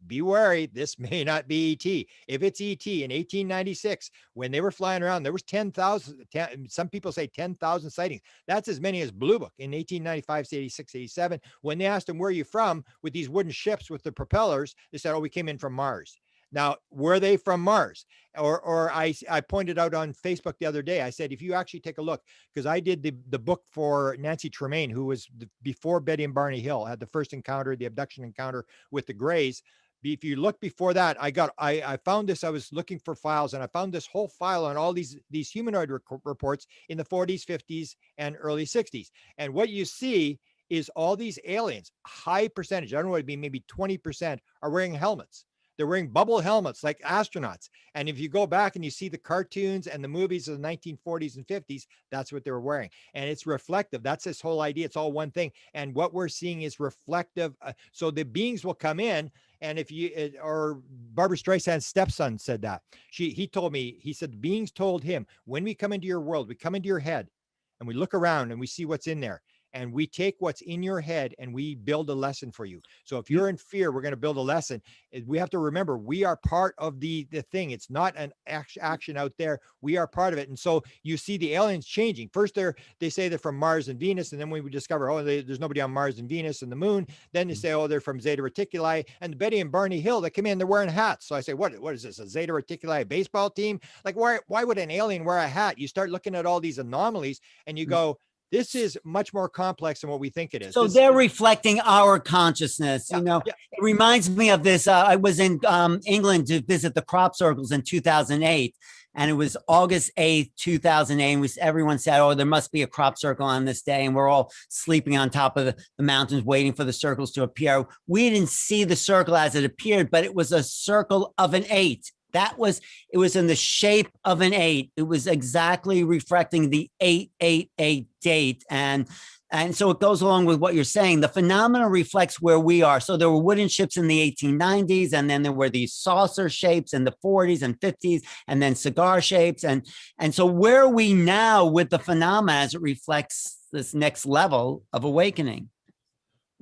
Be wary, this may not be ET. If it's ET in 1896, when they were flying around, there was 10,000, some people say 10,000 sightings. That's as many as Blue Book in 1895, 86, 87. When they asked them, where are you from, with these wooden ships with the propellers, they said, oh, we came in from Mars. Now, were they from Mars? Or I pointed out on Facebook the other day, I said, if you actually take a look, because I did the book for Nancy Tremaine, who was before Betty and Barney Hill, had the first encounter, the abduction encounter with the Greys. If you look before that, I found this, I was looking for files, and I found this whole file on all these humanoid reports in the 40s, 50s, and early 60s. And what you see is all these aliens, high percentage, I don't know what it'd be, maybe 20%, are wearing helmets. They're wearing bubble helmets like astronauts. And if you go back and you see the cartoons and the movies of the 1940s and 50s, that's what they were wearing. And it's reflective. That's this whole idea. It's all one thing. And what we're seeing is reflective. So the beings will come in. And or Barbara Streisand's stepson said that. He told me, he said, the beings told him, when we come into your world, we come into your head and we look around and we see what's in there. And we take what's in your head and we build a lesson for you. So if you're in fear, we're going to build a lesson. We have to remember, we are part of the thing. It's not an action out there. We are part of it. And so you see the aliens changing. First, they say they're from Mars and Venus. And then when we discover, there's nobody on Mars and Venus and the moon, then they say, they're from Zeta Reticuli. And Betty and Barney Hill, they come in, they're wearing hats. So I say, what is this, a Zeta Reticuli baseball team? Like, why would an alien wear a hat? You start looking at all these anomalies and you go, this is much more complex than what we think it is. So they're reflecting our consciousness. Yeah. It reminds me of this. I was in England to visit the crop circles in 2008. And it was August 8th, 2008. And everyone said, there must be a crop circle on this day. And we're all sleeping on top of the mountains, waiting for the circles to appear. We didn't see the circle as it appeared, but it was a circle of an 8. It was in the shape of an 8. It was exactly reflecting the 888 date. And so it goes along with what you're saying. The phenomenon reflects where we are. So there were wooden ships in the 1890s, and then there were these saucer shapes in the 40s and 50s, and then cigar shapes. And so where are we now with the phenomenon as it reflects this next level of awakening?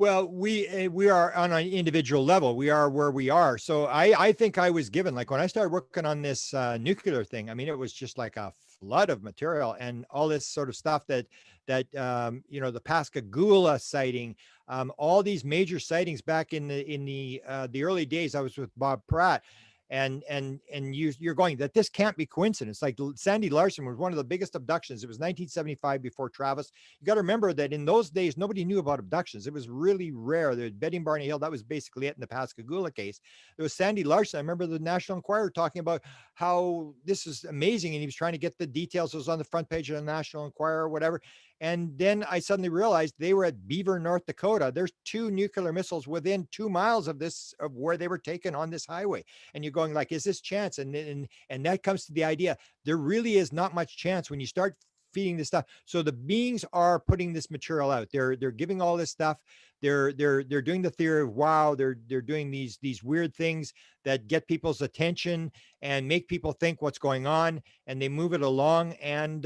Well, we are on an individual level. We are where we are. So I think I was given, like when I started working on this nuclear thing, I mean, it was just like a flood of material and all this sort of stuff that the Pascagoula sighting, all these major sightings back in the early days. I was with Bob Pratt. And you're going that this can't be coincidence. Like Sandy Larson was one of the biggest abductions. It was 1975 before Travis. You got to remember that in those days, nobody knew about abductions. It was really rare. There was Betty and Barney Hill. That was basically it in the Pascagoula case. There was Sandy Larson. I remember the National Enquirer talking about how this is amazing. And he was trying to get the details. It was on the front page of the National Enquirer or whatever. And then I suddenly realized they were at Beaver, North Dakota. There's 2 nuclear missiles within 2 miles of where they were taken on this highway. And you're going like, is this chance? And that comes to the idea. There really is not much chance when you start feeding this stuff. So the beings are putting this material out. They're giving all this stuff. they're doing the theory of wow. They're doing these weird things that get people's attention and make people think what's going on, and they move it along. And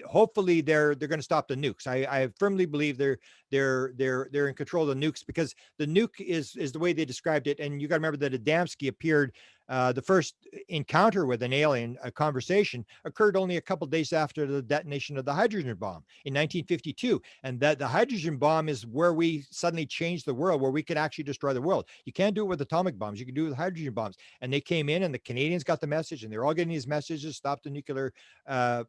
hopefully they're going to stop the nukes. I firmly believe they're in control of the nukes, because the nuke is the way they described it. And you got to remember that Adamski appeared. The first encounter with an alien, a conversation, occurred only a couple of days after the detonation of the hydrogen bomb in 1952. And that the hydrogen bomb is where we suddenly changed the world, where we can actually destroy the world. You can't do it with atomic bombs. You can do it with hydrogen bombs. And they came in, and the Canadians got the message, and they're all getting these messages: stop the nuclear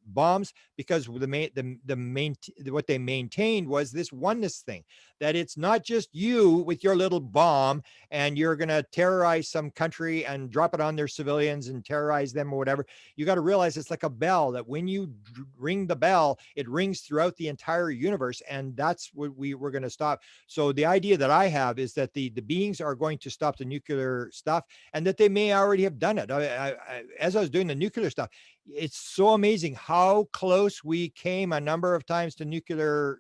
bombs, because what they maintained was this oneness thing, that it's not just you with your little bomb and you're going to terrorize some country and drop it on their civilians and terrorize them or whatever. You got to realize it's like a bell, that when you ring the bell, it rings throughout the entire universe. And that's what we're going to stop. So the idea that I have is that the beings are going to stop the nuclear stuff, and that they may already have done it. As I was doing the nuclear stuff, it's so amazing how close we came a number of times to nuclear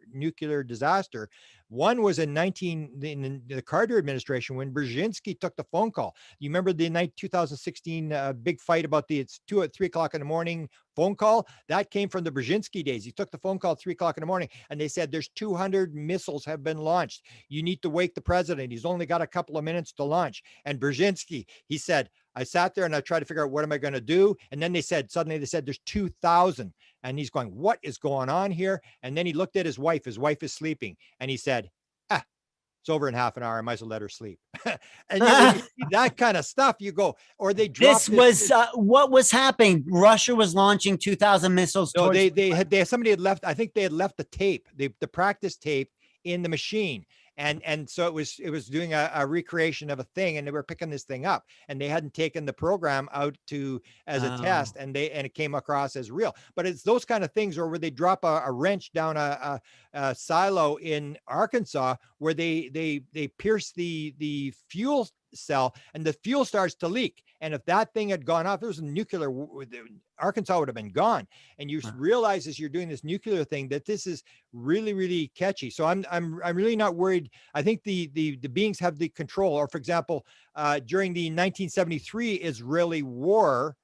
disaster. One was in the Carter administration, when Brzezinski took the phone call. You remember the 2016 big fight about it's 2 at 3 o'clock in the morning phone call? That came from the Brzezinski days. He took the phone call at 3 o'clock in the morning, and they said, there's 200 missiles have been launched. You need to wake the president. He's only got a couple of minutes to launch. And Brzezinski, he said, I sat there and I tried to figure out, what am I going to do? And then suddenly they said, there's 2,000. And he's going, what is going on here? And then he looked at his wife. His wife is sleeping. And he said, it's over in half an hour. I might as well let her sleep. And when you see that kind of stuff, you go, or they dropped this was what was happening. Russia was launching 2,000 missiles. No, somebody had left. I think they had left the tape, the practice tape, in the machine. And so it was doing a recreation of a thing, and they were picking this thing up, and they hadn't taken the program out as a test, and it came across as real. But it's those kind of things, or where they drop a wrench down a silo in Arkansas, where they pierce the fuel cell, and the fuel starts to leak. And if that thing had gone off, if it was a nuclear, Arkansas would have been gone. And you realize, as you're doing this nuclear thing, that this is really, really catchy. So I'm really not worried. I think the beings have the control. Or, for example, during the 1973 Israeli war,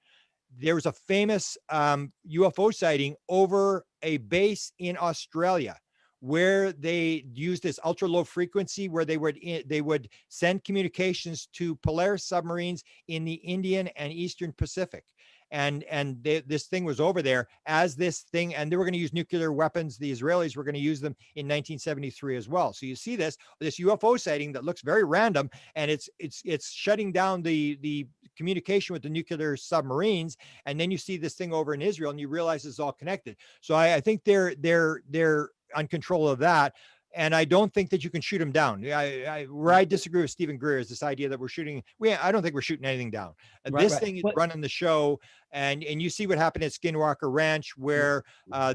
there was a famous UFO sighting over a base in Australia, where they used this ultra low frequency, where they would send communications to Polaris submarines in the Indian and Eastern Pacific. And this thing was over there as this thing, and they were going to use nuclear weapons. The Israelis were going to use them in 1973 as well. So you see this UFO sighting that looks very random, and it's shutting down the communication with the nuclear submarines. And then you see this thing over in Israel, and you realize it's all connected. So I think they're on control of that. And I don't think that you can shoot them down. Where I disagree with Stephen Greer is this idea that I don't think we're shooting anything down. This thing is running the show. And you see what happened at Skinwalker Ranch, where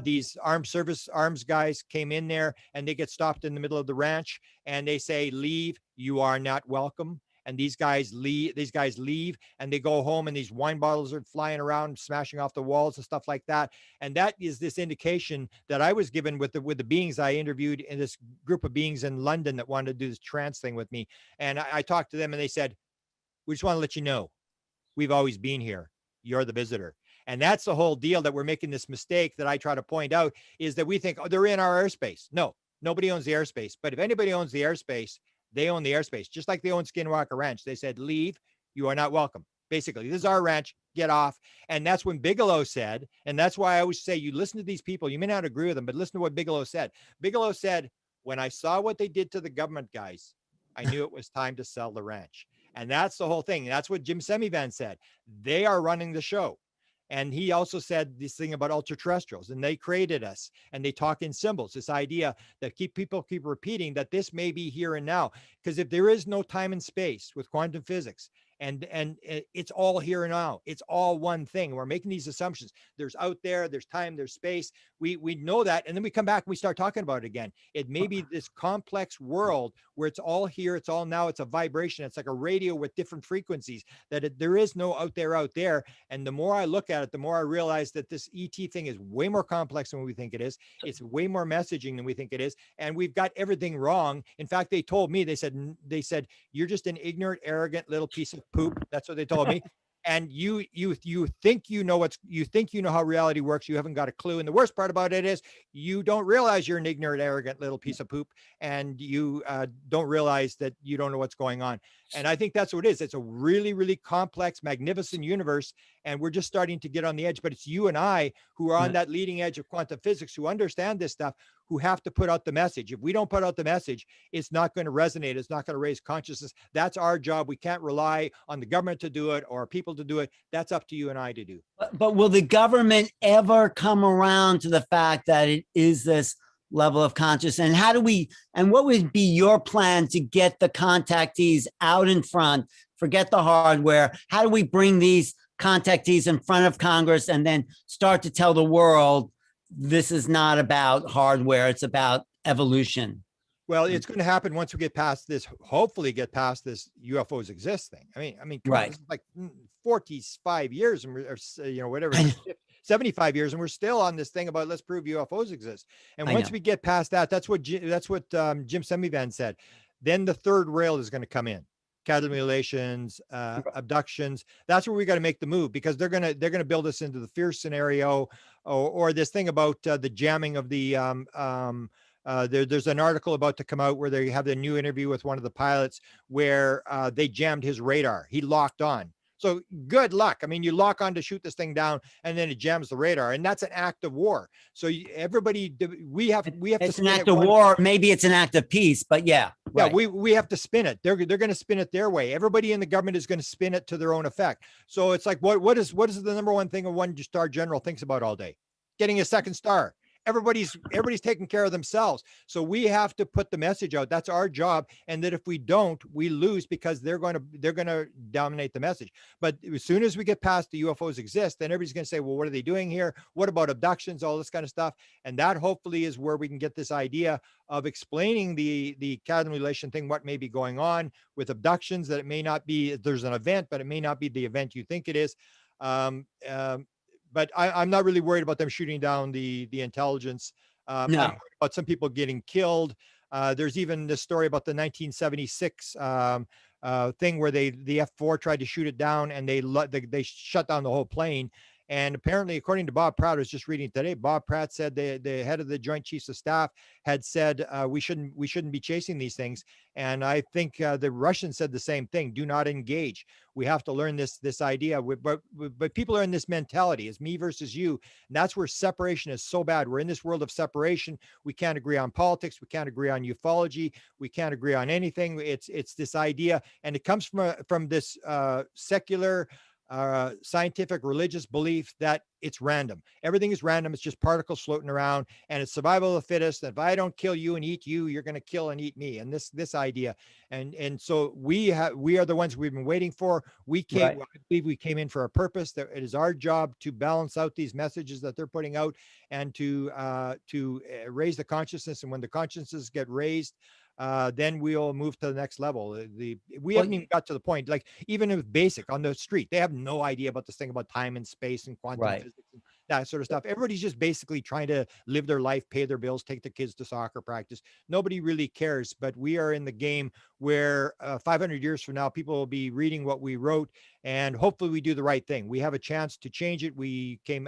these arms guys came in there, and they get stopped in the middle of the ranch, and they say, leave, you are not welcome. And these guys leave, and they go home, and these wine bottles are flying around, smashing off the walls and stuff like that. And that is this indication that I was given with the beings I interviewed in this group of beings in London that wanted to do this trance thing with me. And I talked to them, and they said, we just want to let you know, we've always been here. You're the visitor. And that's the whole deal, that we're making this mistake that I try to point out, is that we think, they're in our airspace. No, nobody owns the airspace. But if anybody owns the airspace, they own the airspace, just like they own Skinwalker Ranch. They said, leave, you are not welcome. Basically, this is our ranch, get off. And that's when Bigelow said, and that's why I always say, you listen to these people, you may not agree with them, but listen to what Bigelow said. Bigelow said, when I saw what they did to the government guys, I knew it was time to sell the ranch. And that's the whole thing. That's what Jim Semivan said. They are running the show. And he also said this thing about ultra terrestrials, and they created us, and they talk in symbols, this idea that people keep repeating that this may be here and now. Because if there is no time and space with quantum physics, and it's all here and now. It's all one thing. We're making these assumptions. There's out there, there's time, there's space. We know that, and then we come back and we start talking about it again. It may be this complex world where it's all here, it's all now, it's a vibration, it's like a radio with different frequencies, there is no out there. And the more I look at it, the more I realize that this ET thing is way more complex than we think it is. It's way more messaging than we think it is, and we've got everything wrong. In fact, they told me, they said you're just an ignorant, arrogant little piece of poop. That's what they told me. And you think you know how reality works. You haven't got a clue. And the worst part about it is you don't realize you're an ignorant, arrogant little piece of poop, and you don't realize that you don't know what's going on. And I think that's what it is. It's a really, really complex, magnificent universe, and we're just starting to get on the edge. But it's you and I who are on that leading edge of quantum physics, who understand this stuff, who have to put out the message. If we don't put out the message, it's not going to resonate. It's not going to raise consciousness. That's our job. We can't rely on the government to do it or people to do it. That's up to you and I to do. But will the government ever come around to the fact that it is this level of consciousness? And what would be your plan to get the contactees out in front? Forget the hardware. How do we bring these contactees in front of Congress and then start to tell the world this is not about hardware, it's about evolution? Well, it's going to happen once we get past this, hopefully get past this UFOs exist thing. I mean, come on, this is like 45 years and whatever, 75 years, and we're still on this thing about let's prove UFOs exist. And once we get past that, that's what Jim Semivan said. Then the third rail is going to come in. Cattle mutilations, abductions. That's where we got to make the move, because they're gonna build us into the fear scenario, or this thing about the jamming of the there's an article about to come out where they have the new interview with one of the pilots where they jammed his radar. He locked on. So good luck. I mean, you lock on to shoot this thing down, and then it jams the radar, and that's an act of war. So we have to. It's an act of war. Maybe it's an act of peace, but yeah. Yeah, we have to spin it. They're going to spin it their way. Everybody in the government is going to spin it to their own effect. So it's like, what is the number one thing a one-star general thinks about all day? Getting a second star. Everybody's taking care of themselves. So we have to put the message out. That's our job. And that if we don't, we lose, because they're going to dominate the message. But as soon as we get past the UFOs exist, then everybody's going to say, well, what are they doing here? What about abductions? All this kind of stuff. And that hopefully is where we can get this idea of explaining the cattle mutilation thing, what may be going on with abductions, that it may not be, there's an event, but it may not be the event you think it is. But I'm not really worried about them shooting down the intelligence. No. I'm worried about some people getting killed. There's even this story about the 1976 thing where the F-4 tried to shoot it down, and they shut down the whole plane. And apparently, according to Bob Pratt, I was just reading today, Bob Pratt said the head of the Joint Chiefs of Staff had said we shouldn't be chasing these things. And I think the Russians said the same thing: do not engage. We have to learn this idea. But people are in this mentality: it's me versus you, and that's where separation is so bad. We're in this world of separation. We can't agree on politics. We can't agree on ufology. We can't agree on anything. It's this idea, and it comes from this secular, scientific, religious belief that it's random. Everything is random. It's just particles floating around, and it's survival of the fittest. If I don't kill you and eat you, you're going to kill and eat me. And this idea, and so we are the ones we've been waiting for. I believe we came in for a purpose. That it is our job to balance out these messages that they're putting out, and to raise the consciousness. And when the consciousness get raised, then we'll move to the next level. We haven't even got to the point, like even with basic on the street, they have no idea about this thing about time and space and quantum physics and that sort of stuff. Everybody's just basically trying to live their life, pay their bills, take their kids to soccer practice. Nobody really cares. But we are in the game where 500 years from now, people will be reading what we wrote, and hopefully we do the right thing. We have a chance to change it.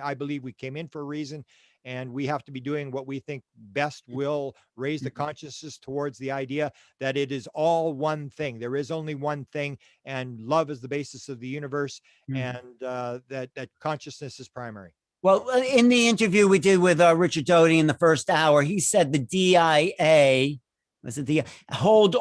I believe we came in for a reason, and we have to be doing what we think best will raise the consciousness towards the idea that it is all one thing. There is only one thing, and love is the basis of the universe, and that consciousness is primary. Well, in the interview we did with Richard Doty in the first hour, he said the DIA holds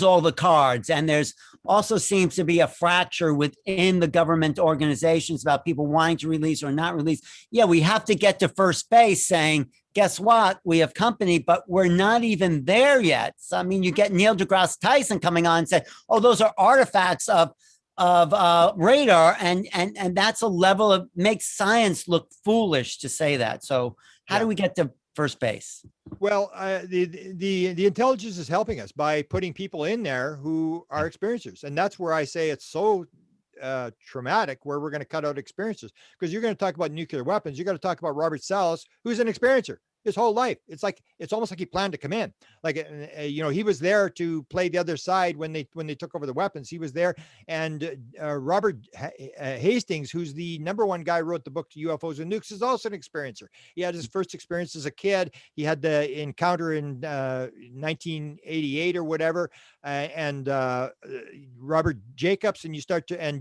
all the cards, and there's also seems to be a fracture within the government organizations about people wanting to release or not release. Yeah, we have to get to first base saying, guess what? We have company, but we're not even there yet. So, I mean, you get Neil deGrasse Tyson coming on and say, oh, those are artifacts of of radar, and that's a level of makes science look foolish to say that. So how do Yeah. we get to first base? Well, the intelligence is helping us by putting people in there who are experiencers, and that's where I say it's so traumatic. Where we're going to cut out experiences, because you're going to talk about nuclear weapons, you got to talk about Robert Salas, who's an experiencer his whole life. It's almost like he planned to come in. Like he was there to play the other side when they took over the weapons. He was there, and Robert Hastings, who's the number one guy who wrote the book to UFOs and Nukes, is also an experiencer. He had his first experience as a kid. He had the encounter in 1988 or whatever, and Robert Jacobs, and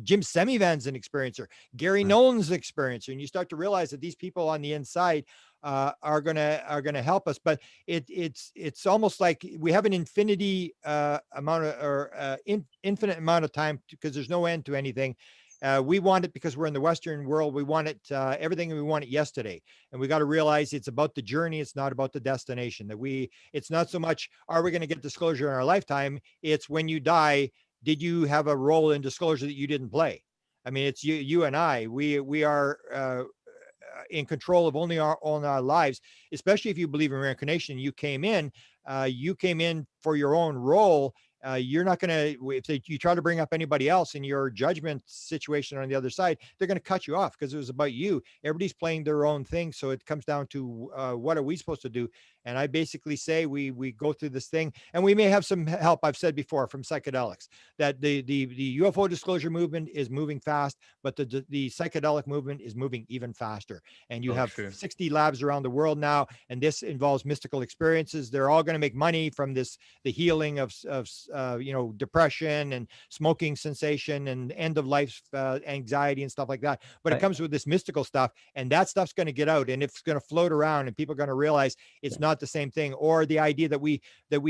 Jim Semivan's an experiencer. Gary Nolan's an experiencer, and you start to realize that these people on the inside are gonna help us. But it's almost like we have an infinity amount of or infinite amount of time, because there's no end to anything. We want it because we're in the Western world. We want it everything, and we want it yesterday. And we got to realize it's about the journey. It's not about the destination. It's not so much are we going to get disclosure in our lifetime. It's when you die, did you have a role in disclosure that you didn't play? I mean, it's you and I. We are in control of only our own our lives, especially if you believe in reincarnation. You came in for your own role. You're not going to, if you try to bring up anybody else in your judgment situation on the other side, they're going to cut you off because it was about you. Everybody's playing their own thing. So it comes down to what are we supposed to do? And I basically say we go through this thing, and we may have some help. I've said before, from psychedelics, that the UFO disclosure movement is moving fast, but the psychedelic movement is moving even faster. And you have 60 labs around the world now, and this involves mystical experiences. They're all going to make money from this, the healing of depression and smoking cessation and end of life anxiety and stuff like that. But it comes with this mystical stuff, and that stuff's going to get out, and it's going to float around, and people are going to realize it's not the same thing. Or the idea that we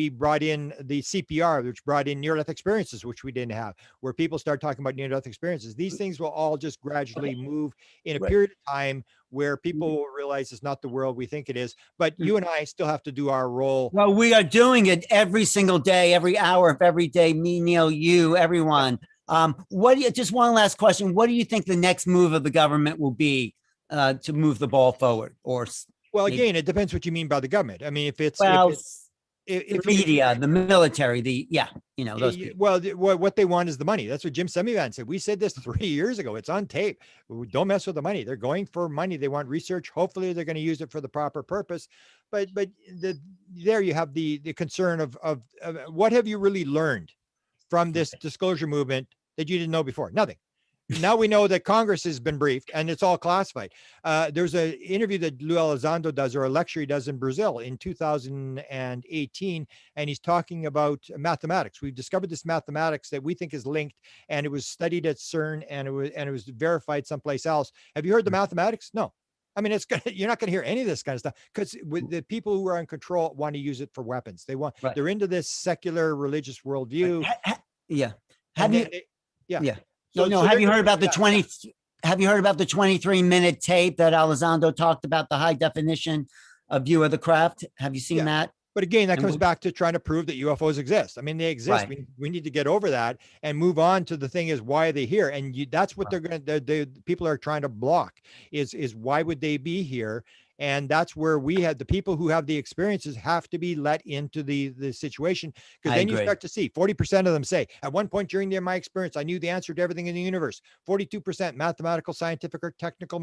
brought in the CPR, which brought in near-death experiences, which we didn't have, where people start talking about near-death experiences. These things will all just gradually move in a period of time where people will realize it's not the world we think it is. But you and I still have to do our role. Well, we are doing it every single day, every hour of every day. Me, Neil, you, everyone. Just one last question. What do you think the next move of the government will be to move the ball forward? Well, again, it depends what you mean by the government. I mean, if the media, the military, those people. Well, what they want is the money. That's what Jim Semivan said. We said this 3 years ago. It's on tape. Don't mess with the money. They're going for money. They want research. Hopefully, they're going to use it for the proper purpose. But there you have the concern of what have you really learned from this disclosure movement that you didn't know before? Nothing. Now we know that Congress has been briefed, and it's all classified. There's an interview that Lou Elizondo does, or a lecture he does in Brazil in 2018, and he's talking about mathematics. We've discovered this mathematics that we think is linked, and it was studied at CERN, and it was verified someplace else. Have you heard the mathematics? No. I mean, you're not going to hear any of this kind of stuff, because the people who are in control want to use it for weapons. They're into this secular religious worldview. Yeah. Yeah. Have you heard about the 23-minute tape that Elizondo talked about, the high definition view of the craft? Have you seen that? But again, that comes back to trying to prove that UFOs exist. I mean, they exist. Right. We need to get over that and move on to the thing is, why are they here? And that's what people are trying to block is why would they be here? And that's where we had the people who have the experiences have to be let into the situation, because then you start to see 40% of them say, at one point during my experience, I knew the answer to everything in the universe. 42% mathematical, scientific, or technical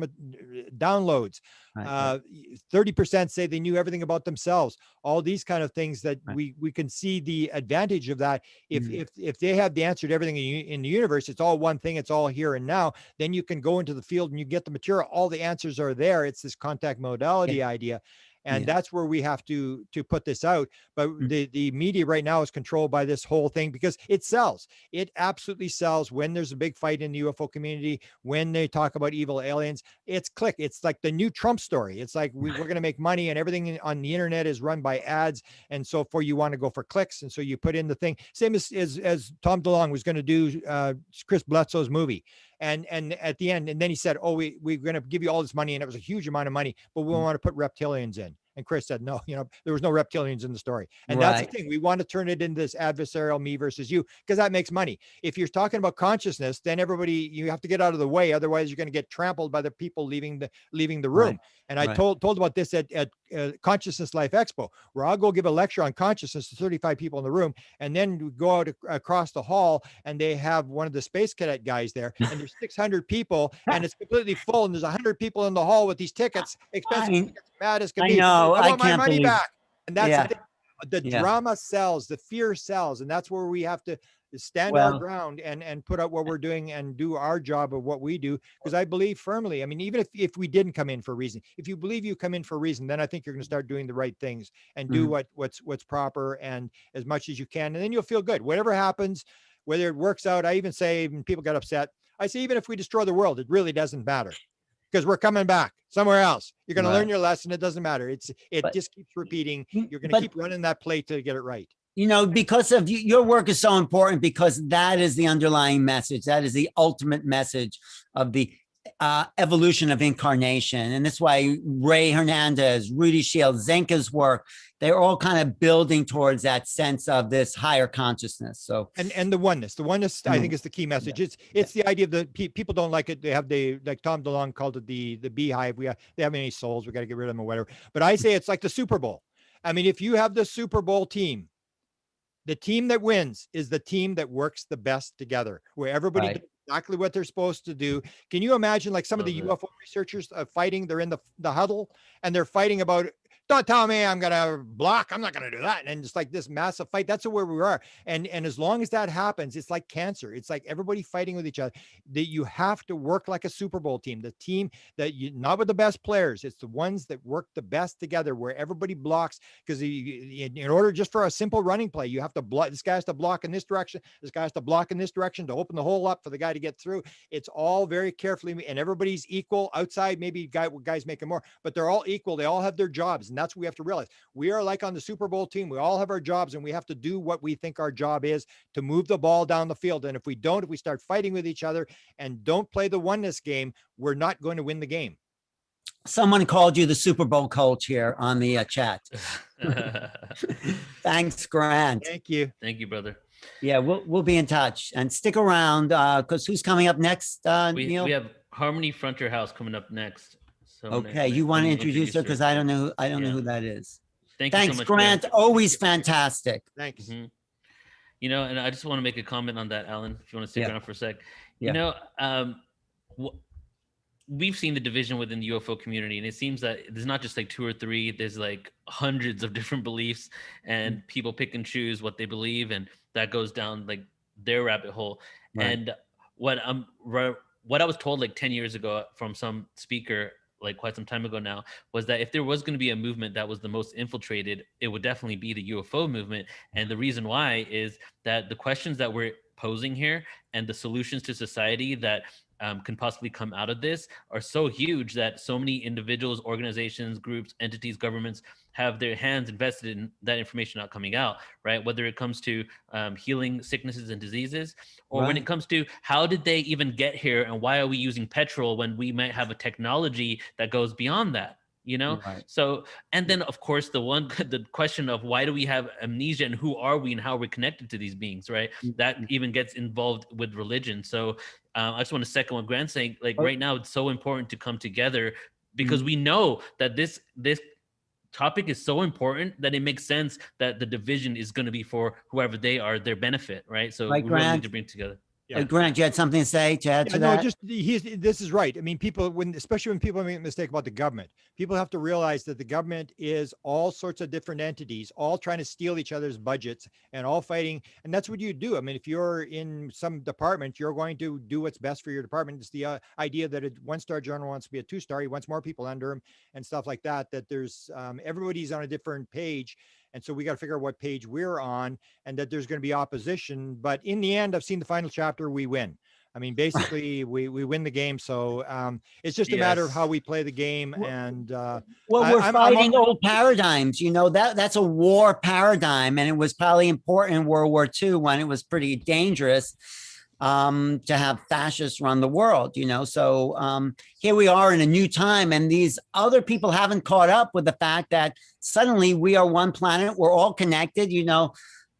downloads. 30% say they knew everything about themselves. All these kind of things that we can see the advantage of that. If they have the answer to everything in the universe, it's all one thing. It's all here and now. Then you can go into the field and you get the material. All the answers are there. It's this contact modality idea. And that's where we have to put this out. But the media right now is controlled by this whole thing, because it sells. It absolutely sells. When there's a big fight in the UFO community, when they talk about evil aliens, it's click. It's like the new Trump story. It's like we're going to make money, and everything on the internet is run by ads. And so you want to go for clicks. And so you put in the thing, same as Tom DeLonge was going to do Chris Bledsoe's movie. And at the end, and then he said, we're going to give you all this money. And it was a huge amount of money, but we want to put reptilians in. And Chris said, no, there was no reptilians in the story. And that's the Right. thing. We want to turn it into this adversarial me versus you, because that makes money. If you're talking about consciousness, then you have to get out of the way. Otherwise, you're going to get trampled by the people leaving the Right. room. And I Right. told about this at Consciousness Life Expo, where I'll go give a lecture on consciousness to 35 people in the room, and then we go out across the hall, and they have one of the space cadet guys there, and there's 600 people, and it's completely full, and there's 100 people in the hall with these tickets, expensive I, tickets, mad as can I be. know. I I want my can't money believe. back. And that's the Yeah. thing. The Yeah. drama sells, the fear sells, and that's where we have to stand our ground and put out what we're doing and do our job of what we do. Because I believe firmly, I mean, even if we didn't come in for a reason, if you believe you come in for a reason, then I think you're going to start doing the right things and do what's proper and as much as you can, and then you'll feel good. Whatever happens, whether it works out, I even say, when people get upset, I say, even if we destroy the world, it really doesn't matter, because we're coming back somewhere else. You're going to learn your lesson. It doesn't matter. It just keeps repeating. You're going to keep running that plate to get it right. Because of your work is so important, because that is the underlying message. That is the ultimate message of the evolution of incarnation. And that's why Ray Hernandez, Rudy Shields, Zenka's work, they're all kind of building towards that sense of this higher consciousness. So, and the oneness, I think, is the key message. It's the idea that people don't like it. They have like Tom DeLonge called it the beehive. They have any souls. We got to get rid of them or whatever. But I say it's like the Super Bowl. I mean, if you have the Super Bowl team, the team that wins is the team that works the best together, where everybody does exactly what they're supposed to do. Can you imagine, like, some of the UFO researchers fighting? They're in the huddle, and they're fighting about, don't tell me I'm going to block. I'm not going to do that. And it's like this massive fight. That's where we are. And as long as that happens, it's like cancer. It's like everybody fighting with each other. That you have to work like a Super Bowl team, the team that not with the best players. It's the ones that work the best together, where everybody blocks. Because in order, just for a simple running play, you have to block. This guy has to block in this direction. This guy has to block in this direction to open the hole up for the guy to get through. It's all very carefully, and everybody's equal. Outside, maybe guys making more, but they're all equal. They all have their jobs. And that's what we have to realize. We are like on the Super Bowl team. We all have our jobs, and we have to do what we think our job is to move the ball down the field. And if we start fighting with each other and don't play the oneness game, we're not going to win the game. Someone called you the Super Bowl coach here on the chat. Thanks, Grant. Thank you. Thank you, brother. Yeah, we'll be in touch, and stick around, because who's coming up next, Neil? We have Harmony Frontier House coming up next. So okay, you want to introduce her, because I don't know who that is. Thanks so much, Grant. Always fantastic. Thanks. And I just want to make a comment on that, Alan, if you want to stick around for a sec. We've seen the division within the UFO community, and it seems that there's not just like 2 or 3, there's like hundreds of different beliefs, and people pick and choose what they believe, and that goes down like their rabbit hole. Right. And what I was told like 10 years ago from some speaker, like quite some time ago now, was that if there was going to be a movement that was the most infiltrated, it would definitely be the UFO movement. And the reason why is that the questions that we're posing here and the solutions to society that can possibly come out of this are so huge that so many individuals, organizations, groups, entities, governments have their hands invested in that information not coming out, right? Whether it comes to healing sicknesses and diseases, or when it comes to how did they even get here, and why are we using petrol when we might have a technology that goes beyond that? So, and then of course the question of why do we have amnesia, and who are we, and how we're connected to these beings, right? That even gets involved with religion. So I just want to second what Grant's saying. Like right now, it's so important to come together, because we know that this topic is so important that it makes sense that the division is going to be for whoever they are, their benefit, right? So we really need to bring together. Yeah. Grant, you had something to say to add to that? No, this is right. I mean, especially when people make a mistake about the government, people have to realize that the government is all sorts of different entities, all trying to steal each other's budgets and all fighting. And that's what you do. I mean, if you're in some department, you're going to do what's best for your department. It's the idea that a 1-star general wants to be a 2-star. He wants more people under him and stuff like that, that there's everybody's on a different page. And so we got to figure out what page we're on, and that there's going to be opposition. But in the end, I've seen the final chapter, we win. I mean, basically, we win the game. So it's just a matter of how we play the game. And we're fighting old paradigms. That's a war paradigm, and it was probably important in World War II when it was pretty dangerous. to have fascists run the world, So here we are in a new time, and these other people haven't caught up with the fact that suddenly we are one planet. We're all connected,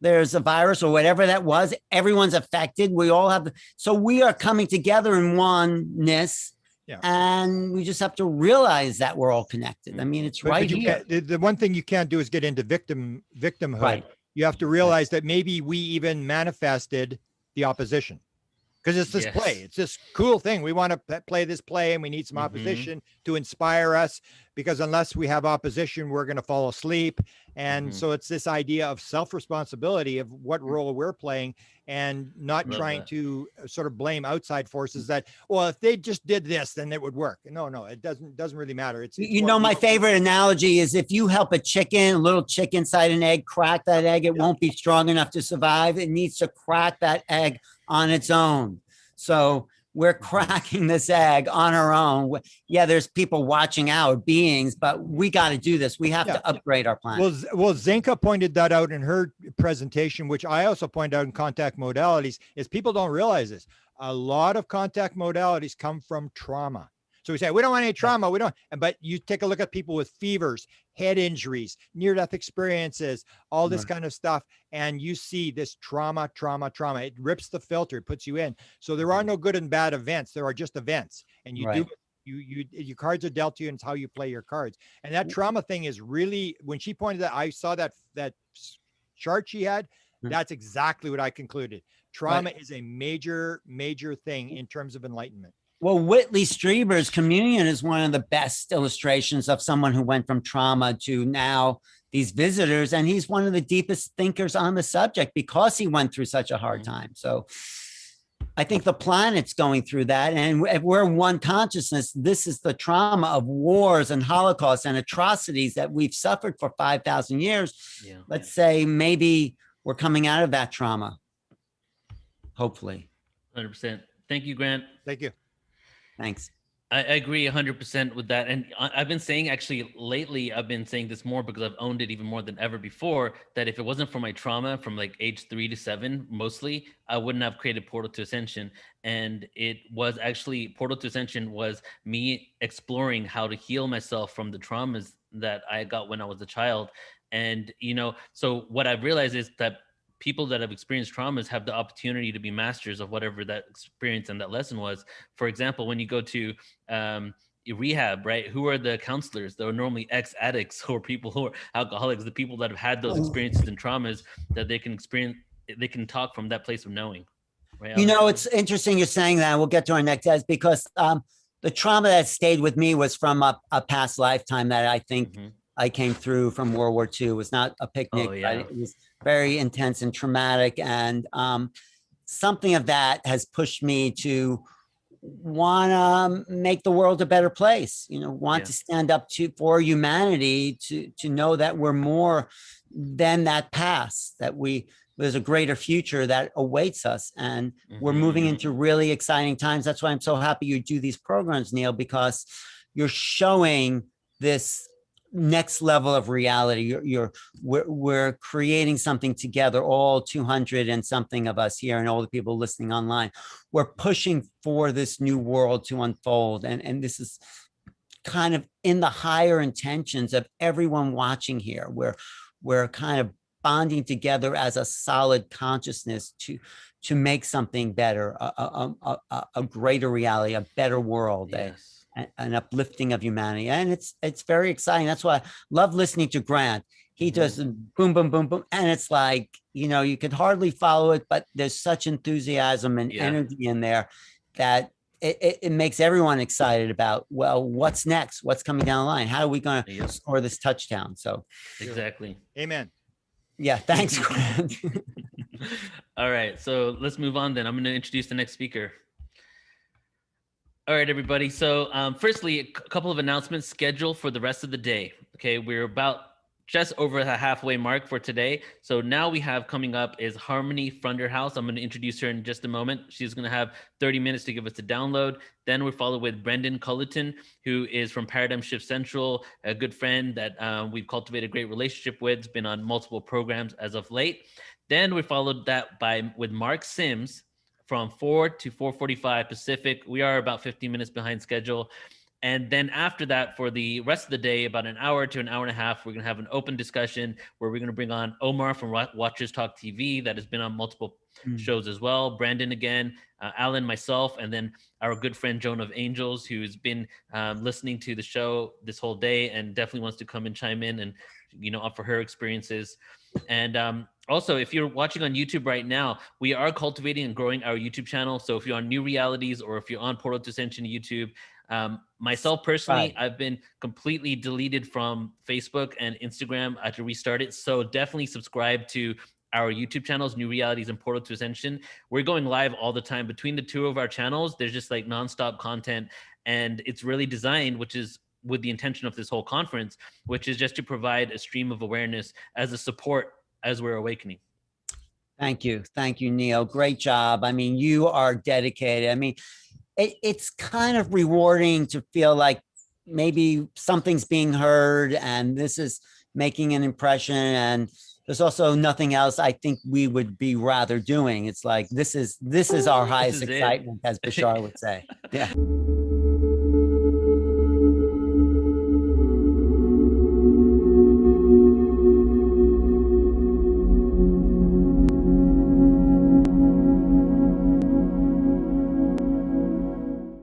There's a virus or whatever that was. Everyone's affected. We all have. So we are coming together in oneness. Yeah. And we just have to realize that we're all connected. I mean, it's right here. The one thing you can't do is get into victimhood. Right. You have to realize that maybe we even manifested the opposition. Because it's this play. It's this cool thing. We want to play this play, and we need some opposition to inspire us, because unless we have opposition, we're going to fall asleep. And so it's this idea of self-responsibility of what role we're playing, and not trying to sort of blame outside forces that, well, if they just did this, then it would work. No, it doesn't really matter. It's my favorite analogy is if you help a little chick inside an egg, crack that egg, it won't be strong enough to survive. It needs to crack that egg on its own. So we're cracking this egg on our own. Yeah, there's people watching our beings, but we got to do this. We have to upgrade our planet. Well, Zinka pointed that out in her presentation, which I also point out in contact modalities, is people don't realize this. A lot of contact modalities come from trauma. So we say, we don't want any trauma. We don't. But you take a look at people with fevers, head injuries, near-death experiences, all this kind of stuff. And you see this trauma. It rips the filter, it puts you in. So there are no good and bad events. There are just events. And your cards are dealt to you, and it's how you play your cards. And that trauma thing is really, when she pointed that, I saw that chart she had, that's exactly what I concluded. Trauma is a major thing in terms of enlightenment. Well, Whitley Strieber's Communion is one of the best illustrations of someone who went from trauma to now these visitors. And he's one of the deepest thinkers on the subject because he went through such a hard time. So I think the planet's going through that. And if we're one consciousness, this is the trauma of wars and Holocaust and atrocities that we've suffered for 5,000 years. Yeah. Let's say maybe we're coming out of that trauma. Hopefully. 100%. Thank you, Grant. Thank you. Thanks. I agree 100% with that. And I've been saying, actually, lately, I've been saying this more because I've owned it even more than ever before, that if it wasn't for my trauma from like age 3 to 7, mostly, I wouldn't have created Portal to Ascension. And it was actually, Portal to Ascension was me exploring how to heal myself from the traumas that I got when I was a child. And, so what I've realized is that people that have experienced traumas have the opportunity to be masters of whatever that experience and that lesson was. For example, when you go to rehab, right? Who are the counselors? They're normally ex-addicts or people who are alcoholics, the people that have had those experiences and traumas that they can experience, they can talk from that place of knowing. Right? It's interesting you're saying that. We'll get to our next test because the trauma that stayed with me was from a past lifetime that I think I came through from World War II. It was not a picnic. Oh, yeah. It was very intense and traumatic. And something of that has pushed me to want to make the world a better place, to stand up for humanity, to know that we're more than that past, that there's a greater future that awaits us. And we're moving into really exciting times. That's why I'm so happy you do these programs, Neil, because you're showing this next level of reality. We're creating something together, all 200 and something of us here and all the people listening online. We're pushing for this new world to unfold. And this is kind of in the higher intentions of everyone watching here. We're kind of bonding together as a solid consciousness to make something better, a greater reality, a better world. Yes. An uplifting of humanity. And it's very exciting. That's why I love listening to Grant. He does boom, boom, boom, boom. And it's like, you could hardly follow it, but there's such enthusiasm and energy in there that it makes everyone excited about, well, what's next? What's coming down the line? How are we going to score this touchdown? So exactly. Amen. Yeah. Thanks, Grant. All right. So let's move on then. I'm going to introduce the next speaker. All right, everybody. So firstly, a couple of announcements scheduled for the rest of the day. Okay, we're about just over the halfway mark for today. So now we have coming up is Harmony Frunderhouse. I'm going to introduce her in just a moment. She's going to have 30 minutes to give us a download. Then we're followed with Brendan Culleton, who is from Paradigm Shift Central, a good friend that we've cultivated a great relationship with. Has been on multiple programs as of late. Then we followed that with Mark Sims from 4 to 4:45 Pacific. We are about 15 minutes behind schedule. And then after that, for the rest of the day, about an hour to an hour and a half, we're going to have an open discussion where we're going to bring on Omar from Watchers Talk TV, that has been on multiple shows as well, Brandon again, Alan, myself, and then our good friend Joan of Angels, who's been listening to the show this whole day and definitely wants to come and chime in and, you know, offer her experiences. And also, if you're watching on YouTube right now, we are cultivating and growing our YouTube channel. So if you're on New Realities or if you're on Portal to Ascension YouTube, myself personally, I've been completely deleted from Facebook and Instagram. I had to restart it. So definitely subscribe to our YouTube channels, New Realities and Portal to Ascension. We're going live all the time. Between the two of our channels, there's just like nonstop content. And it's really designed, which is with the intention of this whole conference, which is just to provide a stream of awareness as a support as we're awakening. Thank you. Thank you, Neil. Great job. I mean, you are dedicated. I mean, it's kind of rewarding to feel like maybe something's being heard and this is making an impression. And there's also nothing else I think we would be rather doing. It's like, this is our highest excitement, as Bashar would say. Yeah.